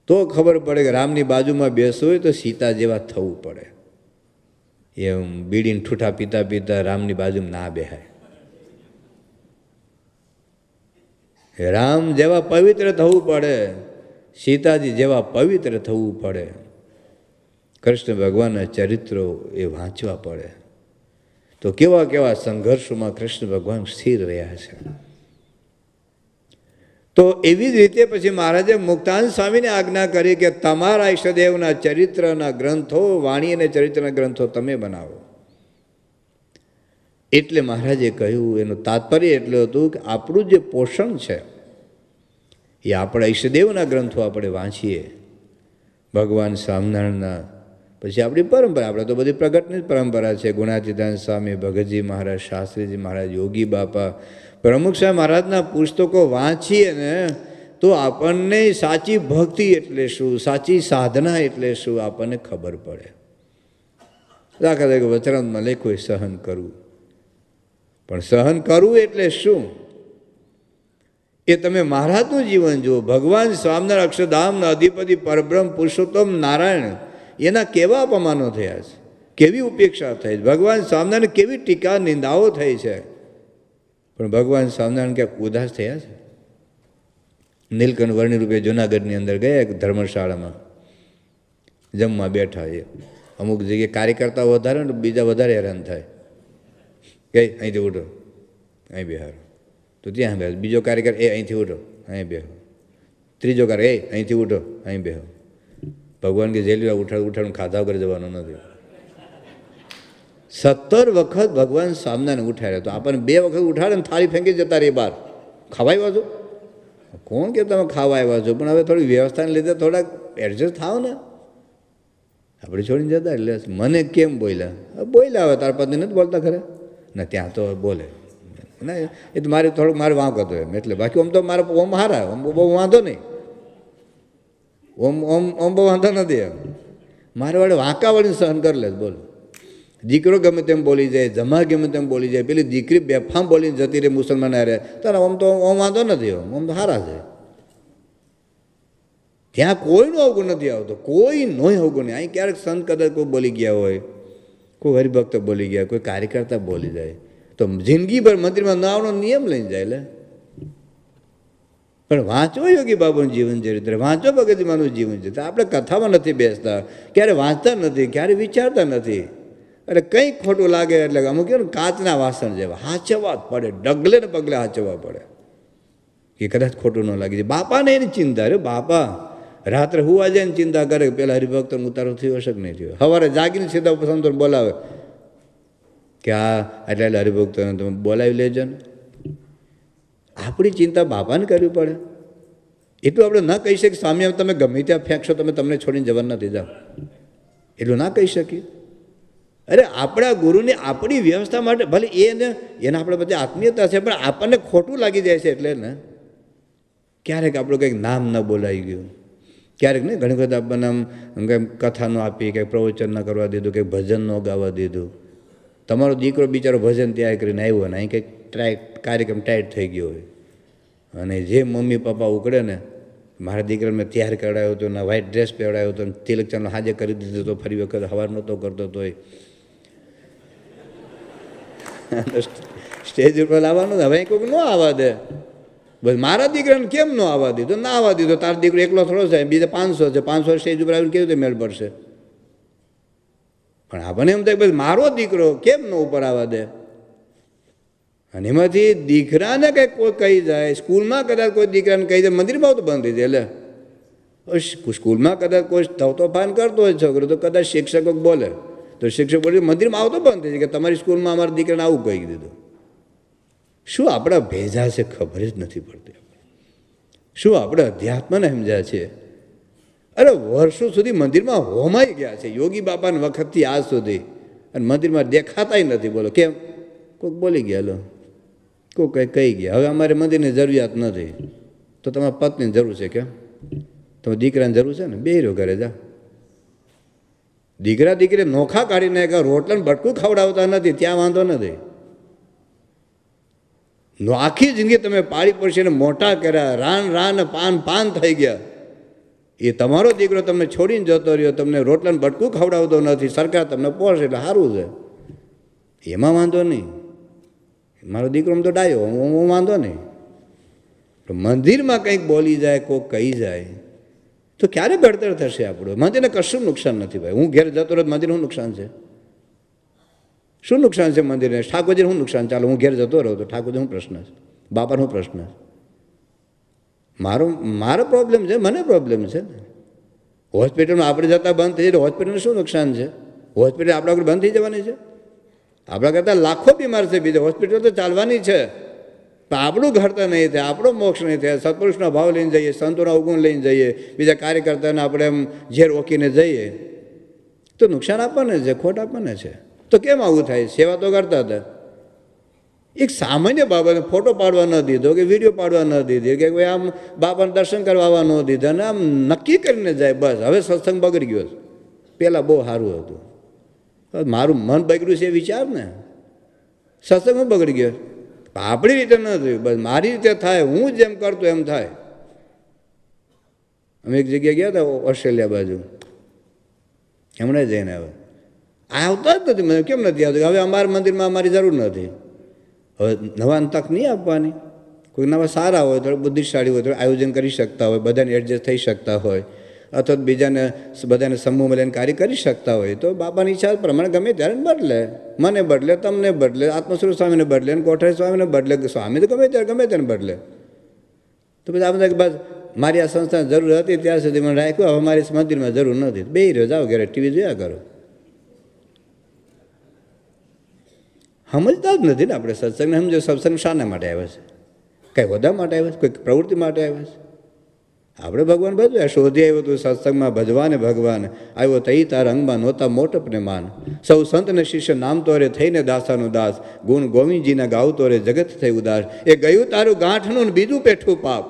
તો ખબર પડે કે રામની બાજુમાં બેસવું હોય તો સીતા જેવા થવું પડે. એમ બીડીને ઠૂઠા પીતા પીતા રામની બાજુમાં ના બેહાય. રામ જેવા પવિત્ર થવું પડે, સીતાજી જેવા પવિત્ર થવું પડે. કૃષ્ણ ભગવાનના ચરિત્રો એ વાંચવા પડે. તો કેવા કેવા સંઘર્ષોમાં કૃષ્ણ ભગવાન સ્થિર રહ્યા છે. તો એવી જ રીતે પછી મહારાજે મુક્તાનંદ સ્વામીને આજ્ઞા કરી કે તમારા ઈષ્ટદેવના ચરિત્રના ગ્રંથો, વાણી અને ચરિત્રના ગ્રંથો તમે બનાવો. એટલે મહારાજે કહ્યું, એનું તાત્પર્ય એટલું હતું કે આપણું જે પોષણ છે એ આપણા ઈષ્ટદેવના ગ્રંથો આપણે વાંચીએ. ભગવાન સ્વામિનારાયણના પછી આપણી પરંપરા, આપણે તો બધી પ્રગટની જ પરંપરા છે. ગુણાતીતાનંદ સ્વામી, ભગતજી મહારાજ, શાસ્ત્રીજી મહારાજ, યોગી બાપા, પ્રમુખ સાહેબ મહારાજના પુસ્તકો વાંચીએ ને તો આપણને સાચી ભક્તિ એટલે શું, સાચી સાધના એટલે શું આપણને ખબર પડે. દાખલા તરીકે વચનામૃતમાં લખ્યું સહન કરવું, પણ સહન કરવું એટલે શું એ તમે મહારાજનું જીવન જુઓ. ભગવાન સ્વામિનારાયણ અક્ષરધામના અધિપતિ પરબ્રહ્મ પુરુષોત્તમ નારાયણ, એના કેવા અપમાનો થયા છે, કેવી ઉપેક્ષા થઈ છે, ભગવાન સ્વામિનારાયણ કેવી ટીકા નિંદાઓ થઈ છે, પણ ભગવાન સ્વામિનારાયણ ક્યાંક ઉદાસ થયા છે? નીલકંઠ વર્ણી રૂપે જુનાગઢની અંદર ગયા એક ધર્મશાળામાં જમવા બેઠા. એ અમુક જગ્યાએ કાર્યકર્તાઓ વધારે ને બીજા વધારે હેરાન થાય. કઈ અહીંથી ઉઠો, અહીં બેહારો, તો ત્યાં બેસો. બીજો કાર્યકર એ અહીંથી ઉઠો, અહીં બેહો. ત્રીજો કાર્ય એ અહીંથી ઉઠો, અહીં બેહો. ભગવાન કે જેલી ઉઠાડું ખાધા વગર જવાનું નથી. 17 વખત ભગવાન સ્વામિનારાયણ ઉઠાડે તો આપણને 2 વખત ઉઠાડે ને થાળી ફેંકી જતા રહી બહાર. ખાવા આવ્યા છો? કોણ કે તમે ખાવા આવ્યા છો? પણ હવે થોડી વ્યવસ્થાને લીધે થોડાક એડજસ્ટ થાવ ને. આપણે છોડીને જતા એટલે મને કેમ બોલ્યા? બોલ્યા હવે તારા પત્ની નથી બોલતા ખરે ને? ત્યાં તો બોલે ને, એ તો મારે થોડુંક મારે વાંક હતો એમ, એટલે બાકી ઓમ તો મારે ઓમ હારા, ઓમ બહુ વાંધો નહીં, ઓમ ઓમ ઓમ બહુ વાંધો નથી એમ. મારે વડે વાંકા વળીને સહન કરી લે. બોલ, દીકરો ગમે તેમ બોલી જાય, જમા ગમે તેમ બોલી જાય, પેલી દીકરી બેફામ બોલીને જતી રહે મુસલમાન રહે, તારે ઓમ તો ઓમ વાંધો નથી, ઓમ તો સારા છે. ત્યાં કોઈનો અવગુણ નથી આવતો, કોઈ નોય અવગુણ નહીં. અહીં ક્યારેક સંત કદાચ કોઈ બોલી ગયા હોય, કોઈ હરિભક્ત બોલી ગયા, કોઈ કાર્યકર્તા બોલી જાય તો જિંદગીભર મંદિરમાં ન આવવાનો નિયમ લઈને જાય. લે પણ વાંચો યોગી બાબાનું જીવન ચરિત્ર, વાંચો ભગતજીમાનું જીવન ચરિત્ર. આપણે કથામાં નથી બેસતા, ક્યારે વાંચતા નથી, ક્યારે વિચારતા નથી. એટલે કંઈક ખોટું લાગે એટલે અમુક કેવું કાચના વાસણ જેવા હાચવવા જ પડે, ડગલે ને પગલે હાચવવા પડે કે કદાચ ખોટું ન લાગી જાય. બાપાને એની ચિંતા રે, બાપા રાત્રે હુવા જાય ને ચિંતા કરે કે પેલા હરિભક્તનો ઉતારો થયો હશે કે નહીં થયો. સવારે જાગીને સીધા સંતોને બોલાવે કે આ એટલે હરિભક્તોને તમે બોલાવી લેજો ને. આપણી ચિંતા બાપાને કરવી પડે. એટલું આપણે ના કહી શકીએ સ્વામી તમે ગમે ત્યાં ફેંકશો, તમે તમને છોડીને જવાનું નથી, જાઓ, એટલું ના કહી શકીએ. અરે આપણા ગુરુની આપણી વ્યવસ્થા માટે ભલે એને આપણે બધી આત્મીયતા છે, પણ આપણને ખોટું લાગી જાય છે એટલે ને ક્યારેક આપણું કંઈક નામ ન બોલાઈ ગયું, ક્યારેક ને ઘણી વખત આપણને આમ કંઈક કથા ન આપી, કંઈક પ્રવચન ન કરવા દીધું, કંઈક ભજન ન ગાવા દીધું. તમારો દીકરો બિચારો ભજન તૈયાર કરીને આવ્યો ને અહીં કંઈક કાર્યક્રમ ટાઈટ થઈ ગયો હોય અને જે મમ્મી પપ્પા ઉકળે ને, મારા દીકરાને મેં તૈયાર કરાવ્યો હતો ને વ્હાઈટ ડ્રેસ પહેરાવ્યો હતો ને તિલક ચાલો હાજર કરી દીધો તો ફરી વખત હવાર નહોતો કરતો તોય સ્ટેજ ઉપર લાવવાનું હવે કોઈક ન આવવા દે. બસ મારા દીકરાને કેમ ન આવવા દીધો? ના આવવા દીધો. તારો દીકરો એકલો થોડો છે, બીજા 500 છે, 500 સ્ટેજ ઉપર આવીને કેવી રીતે મેળ પડશે? પણ આપણને એમ થાય બસ મારો દીકરો કેમ ન ઉપર આવવા દે? અને એમાંથી દીકરાને કંઈક કોઈ કહી જાય, સ્કૂલમાં કદાચ કોઈ દીકરાને કહી જાય, મંદિરમાં તો બંધ થઈ જાય. એટલે સ્કૂલમાં કદાચ કોઈ તોફાન કરતો હોય છોકરો તો કદાચ શિક્ષકો બોલે તો શિક્ષક બોલે મંદિરમાં આવતો બંધ થઈ જાય કે તમારી સ્કૂલમાં અમારા દીકરાને આવું કહી દીધું. શું આપણા ભેજા છે ખબર જ નથી પડતી. શું આપણે અધ્યાત્મને સમજ્યા છે? અરે વર્ષો સુધી મંદિરમાં હોમાઈ ગયા છે યોગી બાપાના વખતથી આજ સુધી, અને મંદિરમાં દેખાતાય નથી. બોલો કેમ? કોઈક બોલી ગયા, લો કોઈ કંઈ કહી ગયા, હવે અમારે મંદિરની જરૂરિયાત નથી. તો તમારા પત્નીની જરૂર છે કેમ? તમારા દીકરાની જરૂર છે ને? બે રહ્યો ઘરે જા. દીકરા દીકરી નોખા કાઢીને રોટલાને બટકું ખવડાવતા નથી, ત્યાં વાંધો નથી. આખી જિંદગી તમે પાળી પડશે ને મોટા કર્યા, રાન રાન પાન પાન થઈ ગયા. એ તમારો દીકરો તમને છોડીને જતો રહ્યો, તમને રોટલાને બટકું ખવડાવતો નથી, સરકાર તમને પોષે એટલે સારું છે, એમાં વાંધો નહીં. મારો દીકરો તો ડાયો, હું વાંધો નહીં. મંદિરમાં કંઈક બોલી જાય, કોઈક કહી જાય તો ક્યારે ઘડતર થશે આપણું? મંદિરને કશું નુકસાન નથી ભાઈ. હું ઘેર જતો રહ્યો, મંદિર શું નુકસાન છે? શું નુકસાન છે મંદિરને? ઠાકોરજીને શું નુકસાન? ચાલો હું ઘેર જતો રહું તો ઠાકોરજી શું પ્રશ્ન છે? બાપાનો શું પ્રશ્ન છે? મારો પ્રોબ્લેમ છે, મને પ્રોબ્લેમ છે ને. હોસ્પિટલમાં આપણે જતા બંધ થઈ જાય, હોસ્પિટલને શું નુકસાન છે? હોસ્પિટલ આપણા આગળ બંધ થઈ જવાની છે? આપણા કરતાં લાખો બીમાર છે, બીજા હોસ્પિટલ તો ચાલવાની છે, પણ આપણું ઘડતર નહીં થાય, આપણો મોક્ષ નહીં થાય. સત્પુરુષનો ભાવ લઈને જઈએ, સંતોના અવગુણ લઈને જઈએ, બીજા કાર્યકર્તાને આપણે એમ ઝેર ઓકીને જઈએ તો નુકસાન આપણને છે, ખોટ આપણને છે. તો કેમ આવું થાય? સેવા તો કરતા હતા. એક સામાન્ય બાબાને ફોટો પાડવા ન દીધો કે વિડીયો પાડવા ન દીધી કે ભાઈ આમ બાબાને દર્શન કરવા આવવા ન દીધા અને આમ નક્કી કરીને જાય બસ હવે સત્સંગ બગડી ગયો. પહેલાં બહુ સારું હતું, મારું મન બગડ્યું છે વિચાર ને, સત્સંગ બગડી ગયો. આપણી રીતે ન થયું, બસ મારી રીતે થાય, હું જેમ કરતો એમ થાય. અમે એક જગ્યાએ ગયા હતા ઓસ્ટ્રેલિયા બાજુ, હમણાં જઈને આવે આવતા જ નથી. મને કેમ નથી આવતું? હવે અમારા મંદિરમાં અમારી જરૂર નથી. હવે નવાને તક નહીં આપવાની. કોઈ નવા સારા હોય, થોડું બુદ્ધિશાળી હોય, થોડું આયોજન કરી શકતા હોય, બધાને એડજસ્ટ થઈ શકતા હોય, અથવા બીજાને બધાને સમૂહ મળીને કાર્ય કરી શકતા હોય તો બાપાની ઈચ્છા પ્રમાણે ગમે ત્યારે બદલે. મને બદલે, તમને બદલે, આત્મસ્વરૂપ સ્વામીને બદલે, કોઠારી સ્વામીને બદલે, સ્વામી તો ગમે ત્યારે બદલે. તો પછી આપણે બસ મારી આ સંસ્થાની જરૂર હતી ત્યાં સુધી મને રાખ્યું, હવે મારી મંદિરમાં જરૂર નથી. બે રહ્યો, જાઓ ઘરે ટીવી જોયા કરો. સમજતા જ નથી ને આપણે સત્સંગને. સમજો સત્સંગ શાના માટે આવ્યા છે? કંઈ હોદ્દા માટે આવ્યા છે? કોઈ પ્રવૃત્તિ માટે આવ્યા છે? આપણે ભગવાન ભજવ્યા, શોધી આવ્યો તું સત્સંગમાં ભજવાને ભગવાન, આવ્યો તઈ તારા અંગમાં નહોતા મોટપને માન. સૌ સંતને શિષ્ય નામતો રે થઈને દાસાનો દાસ, ગુણ ગોવિંદજીના ગાવતો રે જગત થઈ ઉદાસ. એ ગયું તારું ગાંઠનું ને બીજું પેઠું પાપ,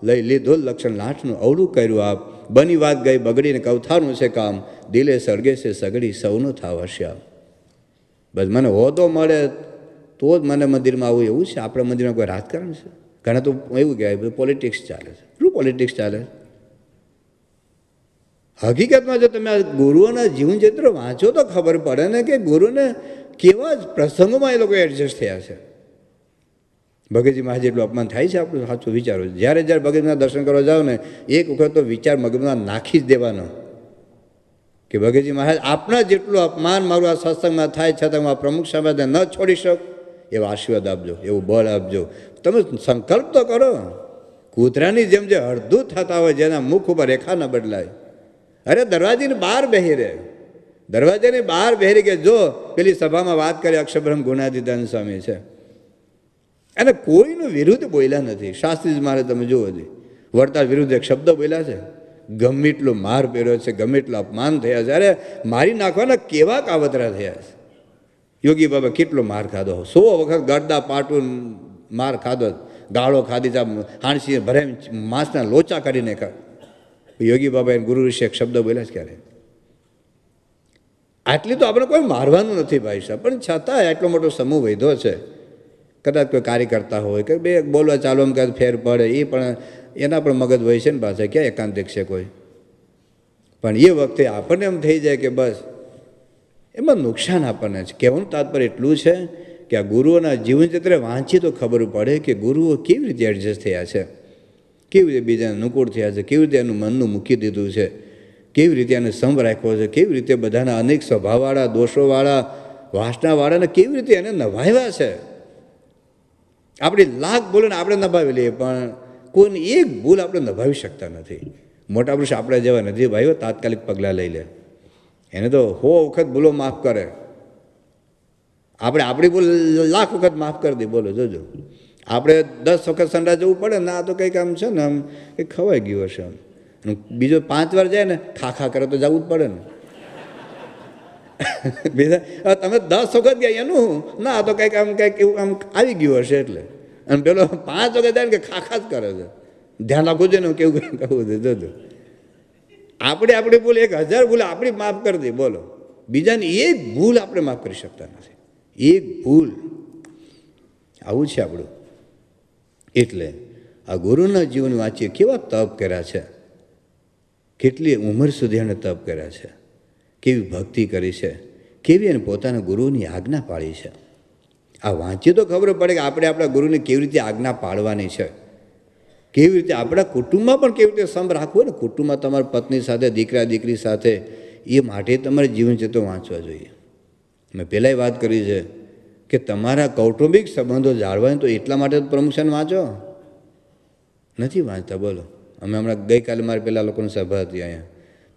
લઈ લીધું લક્ષણ લાઠનું અવળું કર્યું આપ. બની વાત ગઈ બગડીને કવથાનું છે કામ, દિલે સળગે છે સગડી સૌનો થાવ હશ્યામ. બસ મને હોદો મળે તો જ મને મંદિરમાં આવું એવું છે? આપણા મંદિરમાં કોઈ રાજકારણ છે? ઘણા તો એવું કહેવાય પોલિટિક્સ ચાલે છે. શું પોલિટિક્સ ચાલે? હકીકતમાં જો તમે આ ગુરુઓના જીવન ચરિત્ર વાંચો તો ખબર પડે ને કે ગુરુને કેવા જ પ્રસંગોમાં એ લોકો એડજસ્ટ થયા છે. ભગતજી મહારાજ જેટલું અપમાન થાય છે આપણું સાચું વિચારો. જ્યારે જ્યારે ભગતજીના દર્શન કરવા જાઓ ને એક વખત તો વિચાર મગજમાં નાખી જ દેવાનો કે ભગતજી મહારાજ આપના જેટલું અપમાન મારું આ સત્સંગમાં થાય છતાં હું આ પ્રમુખ સામે ન છોડી શકું, એવો આશીર્વાદ આપજો, એવું બળ આપજો. તમે સંકલ્પ તો કરો. કૂતરાની જેમ જે અડધું થતા હોય, જેના મુખ ઉપર રેખા ન બદલાય. અરે દરવાજાની બહાર બેહી રહે, દરવાજાની બહાર બેહી કે જો પેલી સભામાં વાત કરી અક્ષરબ્રહ્મ ગુણાતીતાનંદ સ્વામી છે, અને કોઈનું વિરુદ્ધ બોલ્યા નથી. શાસ્ત્રીજી મારે તમે જુઓ છે, વડતાલ વિરુદ્ધ એક શબ્દ બોલ્યા છે, ગમે એટલો માર પહેર્યો છે, ગમે એટલું અપમાન થયા છે, અરે મારી નાખવાના કેવા કાવતરા થયા છે. યોગી બાબા કેટલો માર ખાધો, 100 વખત ગરદા પાટું માર ખાધો, ગાળો ખાધી, હાણસી ભરે માંસના લોચા કરીને ખા. યોગી બાબા ગુરુ ઋષિ એક શબ્દ બોલ્યા છે ક્યારે? આટલી તો આપણે કોઈ મારવાનું નથી ભાઈ સાહેબ, પણ છતાંય આટલો મોટો સમૂહ વધ્યો છે. કદાચ કોઈ કાર્યકર્તા હોય કે બે બોલવા ચાલવામાં કદાચ ફેર પડે, એ પણ એના પણ મગજ હોય છે ને પાછા, ક્યાં એકાંતિક છે કોઈ. પણ એ વખતે આપણને એમ થઈ જાય કે બસ એમાં નુકસાન આપણને છે. કહેવાનું તાત્પર્ય એટલું છે કે આ ગુરુઓના જીવનચરિત્ર વાંચીએ તો ખબર પડે કે ગુરુઓ કેવી રીતે એડજસ્ટ થયા છે, કેવી રીતે બીજાને અનુકૂળ થયા છે, કેવી રીતે એનું મનનું મૂકી દીધું છે, કેવી રીતે એને સંભ રાખ્યો છે, કેવી રીતે બધાના અનેક સ્વભાવવાળા, દોષોવાળા, વાસનાવાળાને કેવી રીતે એને નભાવ્યા છે. આપણી લાખ ભૂલોને આપણે નભાવી લઈએ, પણ કોઈની એક ભૂલ આપણે નભાવી શકતા નથી. મોટા પુરુષ આપણે જેવા નથી ભાઈઓ, તાત્કાલિક પગલાં લઈ લે. એને તો 100 વખત ભૂલો માફ કરે, આપણે આપણી ભૂલ લાખ વખત માફ કરી દઈએ. બોલો જોજો, આપણે 10 વખત સંડા જવું પડે ને, આ તો કંઈક આમ છે ને આમ કંઈક ખવાઈ ગયું હશે, બીજો 5 વાર જાય ને ખાખા કરે તો જવું જ પડે ને. બીજા તમે 10 વખત ગયા એનું ના, તો કંઈક આમ કંઈક એવું આમ આવી ગયું હશે એટલે. અને પેલો 5 વખત જાય ને કે ખાખા જ કરે છે. ધ્યાન રાખવું છે ને કેવું કહું છે. જોજો આપણે આપણી ભૂલ 1000 ભૂલ આપણી માફ કરી દઈએ. બોલો, બીજાની એક ભૂલ આપણે માફ કરી શકતા નથી, એક ભૂલ. આવું છે આપણું. એટલે આ ગુરુના જીવન વાંચીએ, કેવા તપ કર્યા છે, કેટલી ઉંમર સુધી એને તપ કર્યા છે, કેવી ભક્તિ કરી છે, કેવી એને પોતાના ગુરુની આજ્ઞા પાળી છે. આ વાંચીએ તો ખબર પડે કે આપણે આપણા ગુરુને કેવી રીતે આજ્ઞા પાળવાની છે, કેવી રીતે આપણા કુટુંબમાં પણ કેવી રીતે સંભ રાખવો ને. કુટુંબમાં તમારી પત્ની સાથે, દીકરા દીકરી સાથે, એ માટે તમારે જીવનચરિત્ર વાંચવા જોઈએ. મેં પહેલાંય વાત કરી છે કે તમારા કૌટુંબિક સંબંધો જાળવાય તો એટલા માટે પ્રમોશન વાંચો, નથી વાંચતા. બોલો, અમે હમણાં ગઈકાલે મારે પેલા લોકોની સભા હતી અહીંયા,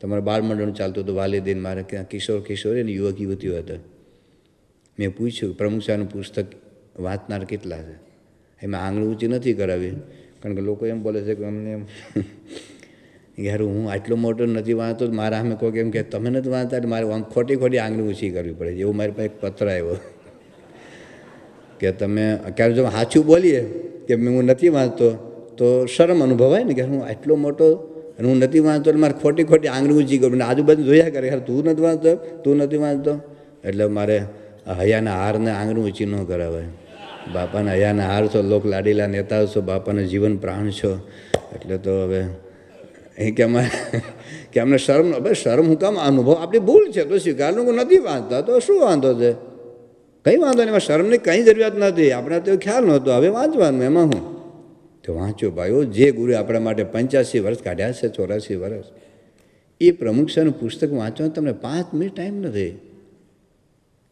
તમારા બાળમંડળ ચાલતું હતું, વાલીદીન મારે ક્યાં કિશોર કિશોરી અને યુવક યુવતીઓ હતા. મેં પૂછ્યું પ્રમુખ પુસ્તક વાંચનાર કેટલા છે? એમાં આંગળી ઊંચી નથી કરાવી, કારણ કે લોકો એમ બોલે છે કે અમને એમ યાર હું આટલો મોટો નથી વાંચતો, મારા સામે કોઈ એમ કે તમે નથી વાંચતા, મારે આમ ખોટી ખોટી આંગળી ઊંચી કરવી પડે છે. એવું મારી પાસે એક પત્ર આવ્યો કે તમે ક્યારે જો સાચું બોલીએ કે હું નથી વાંચતો તો શરમ અનુભવાય ને કે હું આટલો મોટો અને હું નથી વાંચતો, એટલે મારે ખોટી ખોટી આંગળી ઊંચી કરવી. આજુબાજુ જોયા કરે, યાર તું નથી વાંચતો, તું નથી વાંચતો, એટલે મારે હૈયાના હારને આંગળી ઊંચી ન કરાવાય. બાપાના હૈયાના હાર છો, લોક લાડીલા નેતા છો, બાપાના જીવન પ્રાણ છો, એટલે તો હવે અહીં કે અમને શરમ, ભાઈ શરમ હું કામ? અનુભવ આપણી ભૂલ છે તો સ્વીકારનું. નથી વાંચતા તો શું વાંધો છે? કંઈ વાંધો નહીં, એમાં શરમની કંઈ જરૂરિયાત નથી. આપણે તો ખ્યાલ નહોતો, હવે વાંચવાનું એમાં હું તો વાંચ્યો. ભાઈઓ, જે ગુરુ આપણા માટે 85 વર્ષ કાઢ્યા છે, 84 વર્ષ, એ પ્રમુખ સાહેબનું પુસ્તક વાંચવાનું તમને 5 મિનિટ ટાઈમ નથી.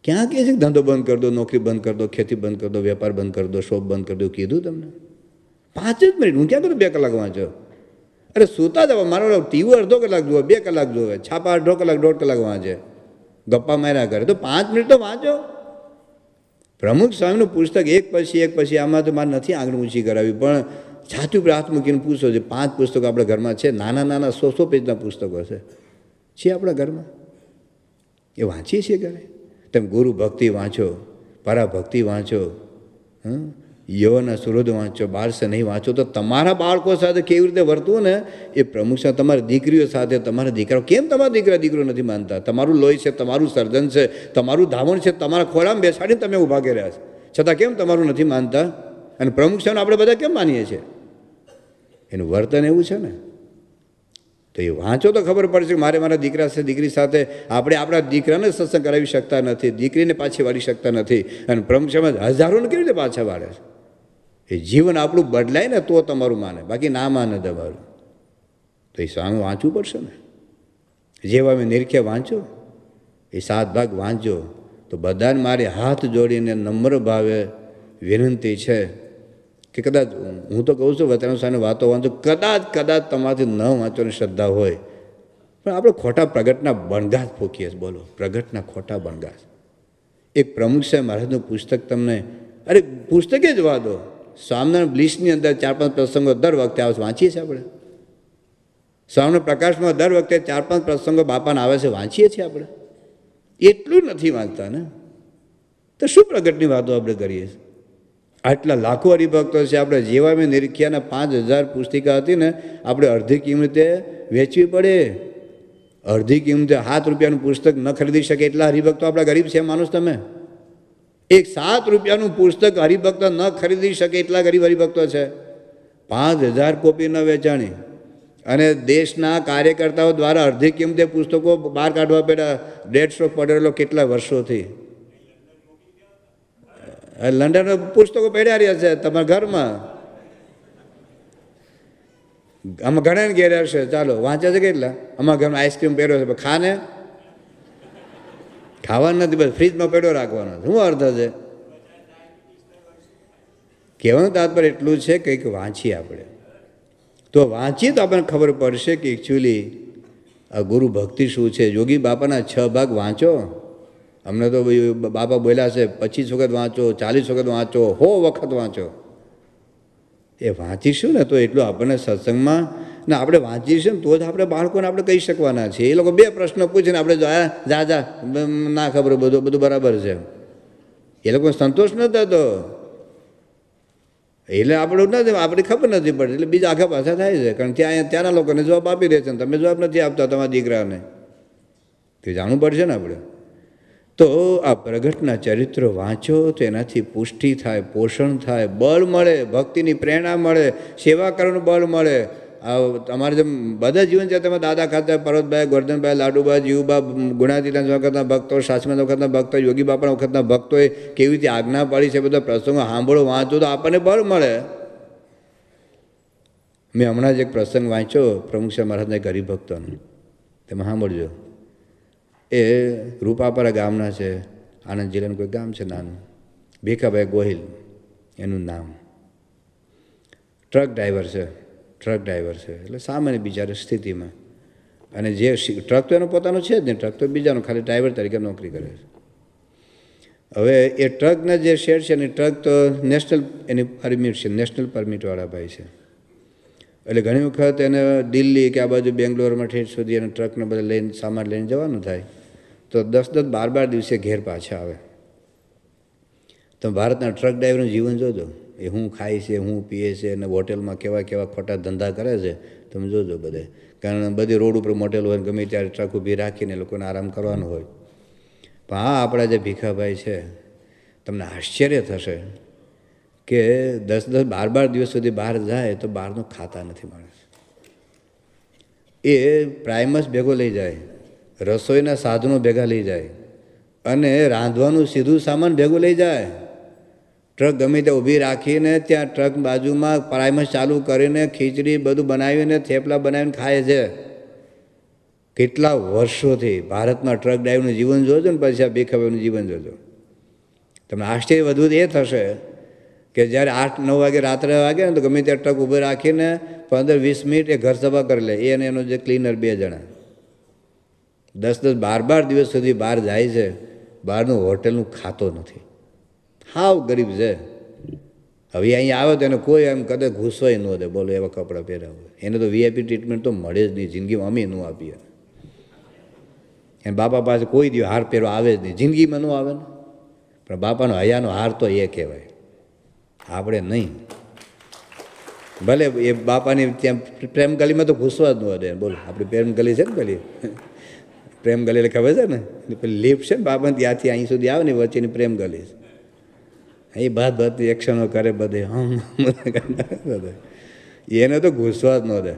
ક્યાં કહે છે કે ધંધો બંધ કરી દો, નોકરી બંધ કરી દો, ખેતી બંધ કરી દો, વેપાર બંધ કરી દો, શોપ બંધ કરી દો? કીધું તમને 5 જ મિનિટ. હું ક્યાં કરું 2 કલાક વાંચો? અરે સૂતા જવા, મારો ટીવી અડધો કલાક જુએ, 2 કલાક જોવે, છાપા અડધો કલાક 1.5 કલાક વાંચે, ગપ્પા માર્યા કરે. તો 5 મિનિટ તો વાંચો. પ્રમુખ સ્વામીનું પુસ્તક એક પછી એક પછી, આમાં તો મારે નથી આંગળી ઊંચી કરાવી, પણ છાતી ઉપર હાથ મૂકીને પૂછો છે, 5 પુસ્તકો આપણા ઘરમાં છે, નાના નાના 100 પેજના પુસ્તકો છે આપણા ઘરમાં, એ વાંચીએ છીએ ઘરે. તમે ગુરુ ભક્તિ વાંચો, પરાભક્તિ વાંચો, યવન સુરદ વાંચો, બાળસે નહીં વાંચો તો તમારા બાળકો સાથે કેવી રીતે વર્તવું ને એ પ્રમુખ સાહેબ, તમારી દીકરીઓ સાથે, તમારા દીકરાઓ, કેમ તમારા દીકરો નથી માનતા? તમારું લોહી છે, તમારું સર્જન છે, તમારું ધાવણ છે, તમારા ખોરામાં બેસાડીને તમે ઊભા કર્યા છે, છતાં કેમ તમારું નથી માનતા? અને પ્રમુખ સાહેબ આપણે બધા કેમ માનીએ છીએ? એનું વર્તન એવું છે ને. તો એ વાંચો તો ખબર પડશે કે મારા દીકરા છે, દીકરી સાથે આપણે આપણા દીકરાને સત્સંગ કરાવી શકતા નથી, દીકરીને પાછી વાળી શકતા નથી, અને પ્રમુખ સાહેબ હજારોને કેવી રીતે પાછા વાળે છે? એ જીવન આપણું બદલાય ને તો તમારું માને, બાકી ના માને તમારું. તો એ સામે વાંચવું પડશે ને. જેવા મેં નિરખે વાંચો, એ 7 ભાગ વાંચજો. તો બધાને મારે હાથ જોડીને નમ્ર ભાવે વિનંતી છે કે કદાચ હું તો કહું છું વતન સામે વાતો વાંચો, કદાચ તમારાથી ન વાંચવાની શ્રદ્ધા હોય, પણ આપણે ખોટા પ્રગટના બણગાસ ફૂંકીએ છીએ. બોલો, પ્રગટના ખોટા બણગાસ. એક પ્રમુખ સાહેબ મહારાજનું પુસ્તક તમને, અરે પુસ્તકે જ વાંચો, સ્વામિનારાયણ બ્લિસની અંદર 4-5 પ્રસંગો દર વખતે આવે છે, વાંચીએ છીએ આપણે. સ્વામિનારાયણ પ્રકાશમાં દર વખતે 4-5 પ્રસંગો બાપાના આવે છે, વાંચીએ છીએ આપણે. એટલું નથી વાંચતા ને, તો શું પ્રગટની વાતો આપણે કરીએ છીએ? આટલા લાખો હરિભક્તો છે, આપણે જેવા મેં નિરીખ્યાના 5000 પુસ્તિકા હતી ને, આપણે અડધી કિંમતે વેચવી પડે. અડધી કિંમતે 7 રૂપિયાનું પુસ્તક ન ખરીદી શકે એટલા હરિભક્તો આપણા ગરીબ છે, માનો તમે? એક 7 રૂપિયાનું પુસ્તક હરિભક્તો ન ખરીદી શકે એટલા ગરીબ હરિભક્તો છે. 5000 કોપી ન વેચાણી, અને દેશના કાર્યકર્તાઓ દ્વારા અડધી કિંમતે પુસ્તકો બહાર કાઢવા પડ્યા. 150 પડેલો કેટલા વર્ષોથી. લંડન પુસ્તકો પડ્યા રહ્યા છે તમારા ઘરમાં, આમાં ઘણા ઘેર હશે. ચાલો વાંચે છે કેટલા? અમારા ઘરમાં આઈસ્ક્રીમ પહેર્યો છે, ખાને ખાવાનું નથી, બસ ફ્રીજમાં પડ્યો રાખવાનો. શું અર્થ છે? કહેવાનું તાત્પર્ય એટલું છે કંઈક વાંચીએ આપણે. તો વાંચીએ તો આપણને ખબર પડશે કે એકચ્યુઅલી આ ગુરુ ભક્તિ શું છે. યોગી બાપાના 6 ભાગ વાંચો. અમને તો બાપા બોલ્યા છે 25 વખત વાંચો, 40 વખત વાંચો, 100 વખત વાંચો. એ વાંચીશું ને તો એટલું આપણને સત્સંગમાં, ને આપણે વાંચીશું ને તો જ આપણે બાળકોને આપણે કહી શકવાના છીએ. એ લોકો 2 પ્રશ્ન પૂછે ને આપણે જા ના ખબર, બધું બરાબર છે, એ લોકોને સંતોષ ન થતો. એટલે આપણું નથી, આપણી ખબર નથી પડતી, એટલે બીજા આખા પાછા થાય છે. કારણ ત્યાંના લોકોને જવાબ આપી દે છે ને તમે જવાબ નથી આપતા તમારા દીકરાને. તે જાણવું પડશે ને આપણે. તો આ પ્રગટના ચરિત્રો વાંચો તો એનાથી પુષ્ટિ થાય, પોષણ થાય, બળ મળે, ભક્તિની પ્રેરણા મળે, સેવા કરવાનું બળ મળે. આ તમારે જેમ બધા જીવન છે, તમે દાદા ખાતા, પર્વતભાઈ, ગોરધનભાઈ, લાડુબા, જીવુબા, ગુણાતીતાન વખતના ભક્તો, શાસ્ત્રી વખતના ભક્તો, યોગી બાપાના વખતના ભક્તોએ કેવી રીતે આજ્ઞા પાડી છે, બધા પ્રસંગો સાંભળો, વાંચો તો આપણને બળ મળે. મેં હમણાં જ એક પ્રસંગ વાંચ્યો પ્રમુખ સાહેબ મહારાજના એક હરિભક્તોનો, તેમાં સાંભળજો. એ રૂપાપરા ગામના છે, આણંદ જિલ્લાનું કોઈ ગામ છે નાનું, ભીખાભાઈ ગોહિલ એનું નામ. ટ્રક ડ્રાઈવર છે, એટલે સામાન્ય બિચારી સ્થિતિમાં. અને જે ટ્રક તો એનો પોતાનો છે જ નહીં, ટ્રક તો બીજાનો, ખાલી ડ્રાઈવર તરીકે નોકરી કરે છે. હવે એ ટ્રકના જે શેર છે ને, ટ્રક તો નેશનલ એની પરમિટ છે, નેશનલ પરમિટવાળા ભાઈ છે. એટલે ઘણી વખત એને દિલ્હી કે આ બાજુ બેંગ્લોરમાં ઠેઠ સુધી એને ટ્રકને બધા લઈને સામાન લઈને જવાનું થાય, તો 10-10, 12-12 દિવસે ઘેર પાછા આવે. તમે ભારતના ટ્રક ડ્રાઈવરનું જીવન જોજો, એ શું ખાય છે, શું પીએ છે, અને હોટેલમાં કેવા ખોટા ધંધા કરે છે તમે જોજો બધે. કારણ બધી રોડ ઉપર મોટેલ હોય, ગમે ત્યારે ટ્રક ઊભી રાખીને લોકોને આરામ કરવાનો હોય. પણ હા, આપણા જે ભીખાભાઈ છે, તમને આશ્ચર્ય થશે કે 10-10, 12-12 દિવસ સુધી બહાર જાય તો બહારનું ખાતા નથી માણસ. એ પ્રાઇમસ ભેગો લઈ જાય, રસોઈના સાધનો ભેગા લઈ જાય, અને રાંધવાનું સીધું સામાન ભેગું લઈ જાય. ટ્રક ગમે ત્યાં ઊભી રાખીને ત્યાં ટ્રક બાજુમાં પ્રાઇમસ ચાલુ કરીને ખીચડી બધું બનાવીને થેપલા બનાવીને ખાય છે. કેટલા વર્ષોથી ભારતમાં ટ્રક ડ્રાઈવરનું જીવન જોજો ને પછી આ ભીખાભાઈનું જીવન જોજો. તમને આશ્ચર્ય વધુ એ થશે કે જ્યારે 8-9 વાગે રાત્રે વાગે ને તો ગમે ત્યાં ટ્રક ઊભી રાખીને 15-20 મિનિટ એ ઘર સભા કરી લે, એ અને એનો જે ક્લીનર 2 જણા. 10-10, 12-12 દિવસ સુધી બહાર જાય છે, બહારનું હોટેલનું ખાતો નથી, હાવ ગરીબ છે. હવે અહીંયા આવે તો એને કોઈ એમ કદાચ ઘૂસવાય ન દે, બોલો એવા કપડાં પહેરાવે. એને તો વીઆઈપી ટ્રીટમેન્ટ તો મળે જ નહીં, જિંદગીમાં અમે ન આપીએ. એને બાપા પાસે કોઈ દિવસ હાર પહેરવા આવે જ નહીં, જિંદગીમાં ન આવે ને. પણ બાપાનો હયાનો હાર તો એ કહેવાય, આપણે નહીં. ભલે એ બાપાની ત્યાં પ્રેમ ગલીમાં તો ઘૂસવા જ ન દે. બોલો આપણી પ્રેમ ગલી છે ને, પેલી પ્રેમ ગલી એટલે ખબર છે ને, પેલી લિફ્ટ છે ને બાપાને ત્યાંથી અહીં સુધી આવે ને વચ્ચેની પ્રેમ ગલી છે. એ ભાત એક્શનો કરે બધે, એને તો ઘૂસવા જ ન દે.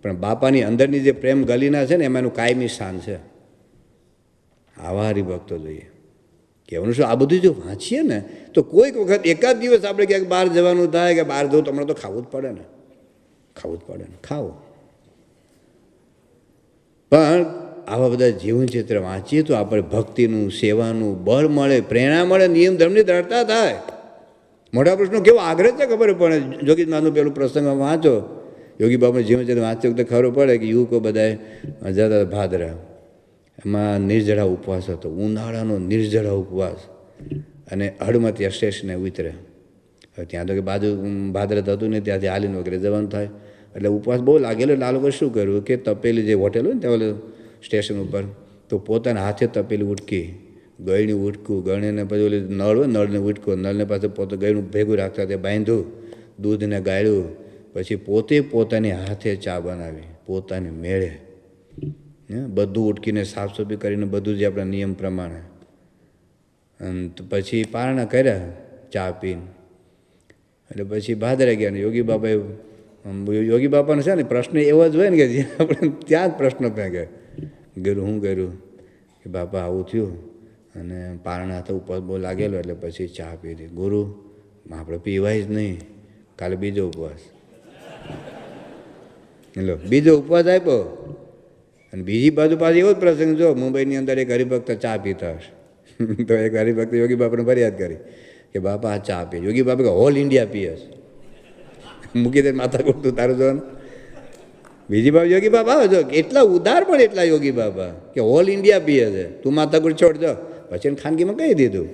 પણ બાપાની અંદરની જે પ્રેમ ગલીના છે ને એમાં એનું કાયમી સ્થાન છે. આવા હરિભક્તો જોઈએ. કહેવાનું શું, આ બધું જો વાંચીએ ને તો કોઈક વખત એકાદ દિવસ આપણે ક્યાંક બહાર જવાનું થાય કે બહાર જવું તો હમણાં તો ખાવું જ પડે ને, ખાવું જ પડે ને, ખાવું. પણ આવા બધા જીવન ચિત્ર વાંચીએ તો આપણે ભક્તિનું, સેવાનું બળ મળે, પ્રેરણા મળે, નિયમ ધર્મની દ્રઢતા થાય. મોટા પુરુષનો કેવો આગ્રહ છે ખબર પડે. જોગીનાથનું પેલું પ્રસંગ વાંચો, યોગી બાબાનું જીવન ચિત્ર વાંચો તો ખબર પડે કે યુવકો બધાએ જતા ભાદરા, એમાં નિર્જળા ઉપવાસ હતો, ઉનાળાનો નિર્જળા ઉપવાસ. અને હળમાંથી સ્ટેશને ઉતરે. હવે ત્યાં તો કે બાજુ ભાદરત હતું ને, ત્યાંથી હાલીને વગેરે જવાનું થાય. એટલે ઉપવાસ બહુ લાગેલો. એટલે આ લોકો શું કર્યું કે તપેલી જે હોટેલ હોય ને ત્યાં સ્ટેશન ઉપર, તો પોતાના હાથે તપેલી ઉટકી, ગળની ઉટકું, ગળને પછી ઓલી નળ હોય નળને ઉટકો, નળને પાસે પોતે ગળનું ભેગું રાખતા તે બાંધ્યું, દૂધને ગાળ્યું, પછી પોતે પોતાની હાથે ચા બનાવી, પોતાની મેળે, બધું ઉટકીને સાફ સફાઈ કરીને બધું જ આપણા નિયમ પ્રમાણે. અને પછી પારણા કર્યા ચા પીને. એટલે પછી ભાદરા ગયા ને યોગી બાપાને છે ને પ્રશ્ન એવો જ હોય ને કે જે આપણે ત્યાં જ પ્રશ્ન ફેંકે. ગયું શું કર્યું કે બાપા આવું થયું અને પારણા તો ઉપવાસ બહુ લાગેલો એટલે પછી ચા પીધી. ગુરુ આપણે પીવાય જ નહીં, કાલે બીજો ઉપવાસ. લો બીજો ઉપવાસ આપ્યો. અને બીજી બાજુ પાછી એવો જ પ્રસંગ, જો મુંબઈની અંદર એક હરિભક્ત ચા પીતા હશે તો એક હરિભક્ત યોગી બાપાને ફરિયાદ કરી કે બાપા આ ચા પીએ. યોગી બાપા કે હોલ ઇન્ડિયા પીએ છે. મૂકી દે માથા કૂટતું તારું જોવાનું. બીજી બાજુ યોગી બાપા આવે જો એટલા ઉદાર પણ એટલા યોગી બાપા કે હોલ ઇન્ડિયા પીએ છે, તું માથા કૂટ છોડ જો. પછી એને ખાનગીમાં કહી દીધું.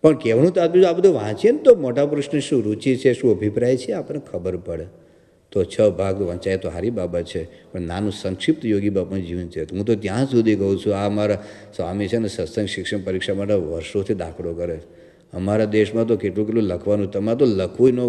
પણ કહેવાનું તો આ બધું વાંચીએ ને તો મોટા પુરુષની શું રુચિ છે, શું અભિપ્રાય છે આપણને ખબર પડે. તો 6 ભાગ વંચાય તો હારી બાબત છે, પણ નાનું સંક્ષિપ્ત યોગી બાપાનું જીવન છે. હું તો ત્યાં સુધી કહું છું, આ અમારા સ્વામી છે ને સત્સંગ શિક્ષણ પરીક્ષા માટે વર્ષોથી દાખલો કરે છે. અમારા દેશમાં તો કેટલું લખવાનું, તમારે તો લખવું ન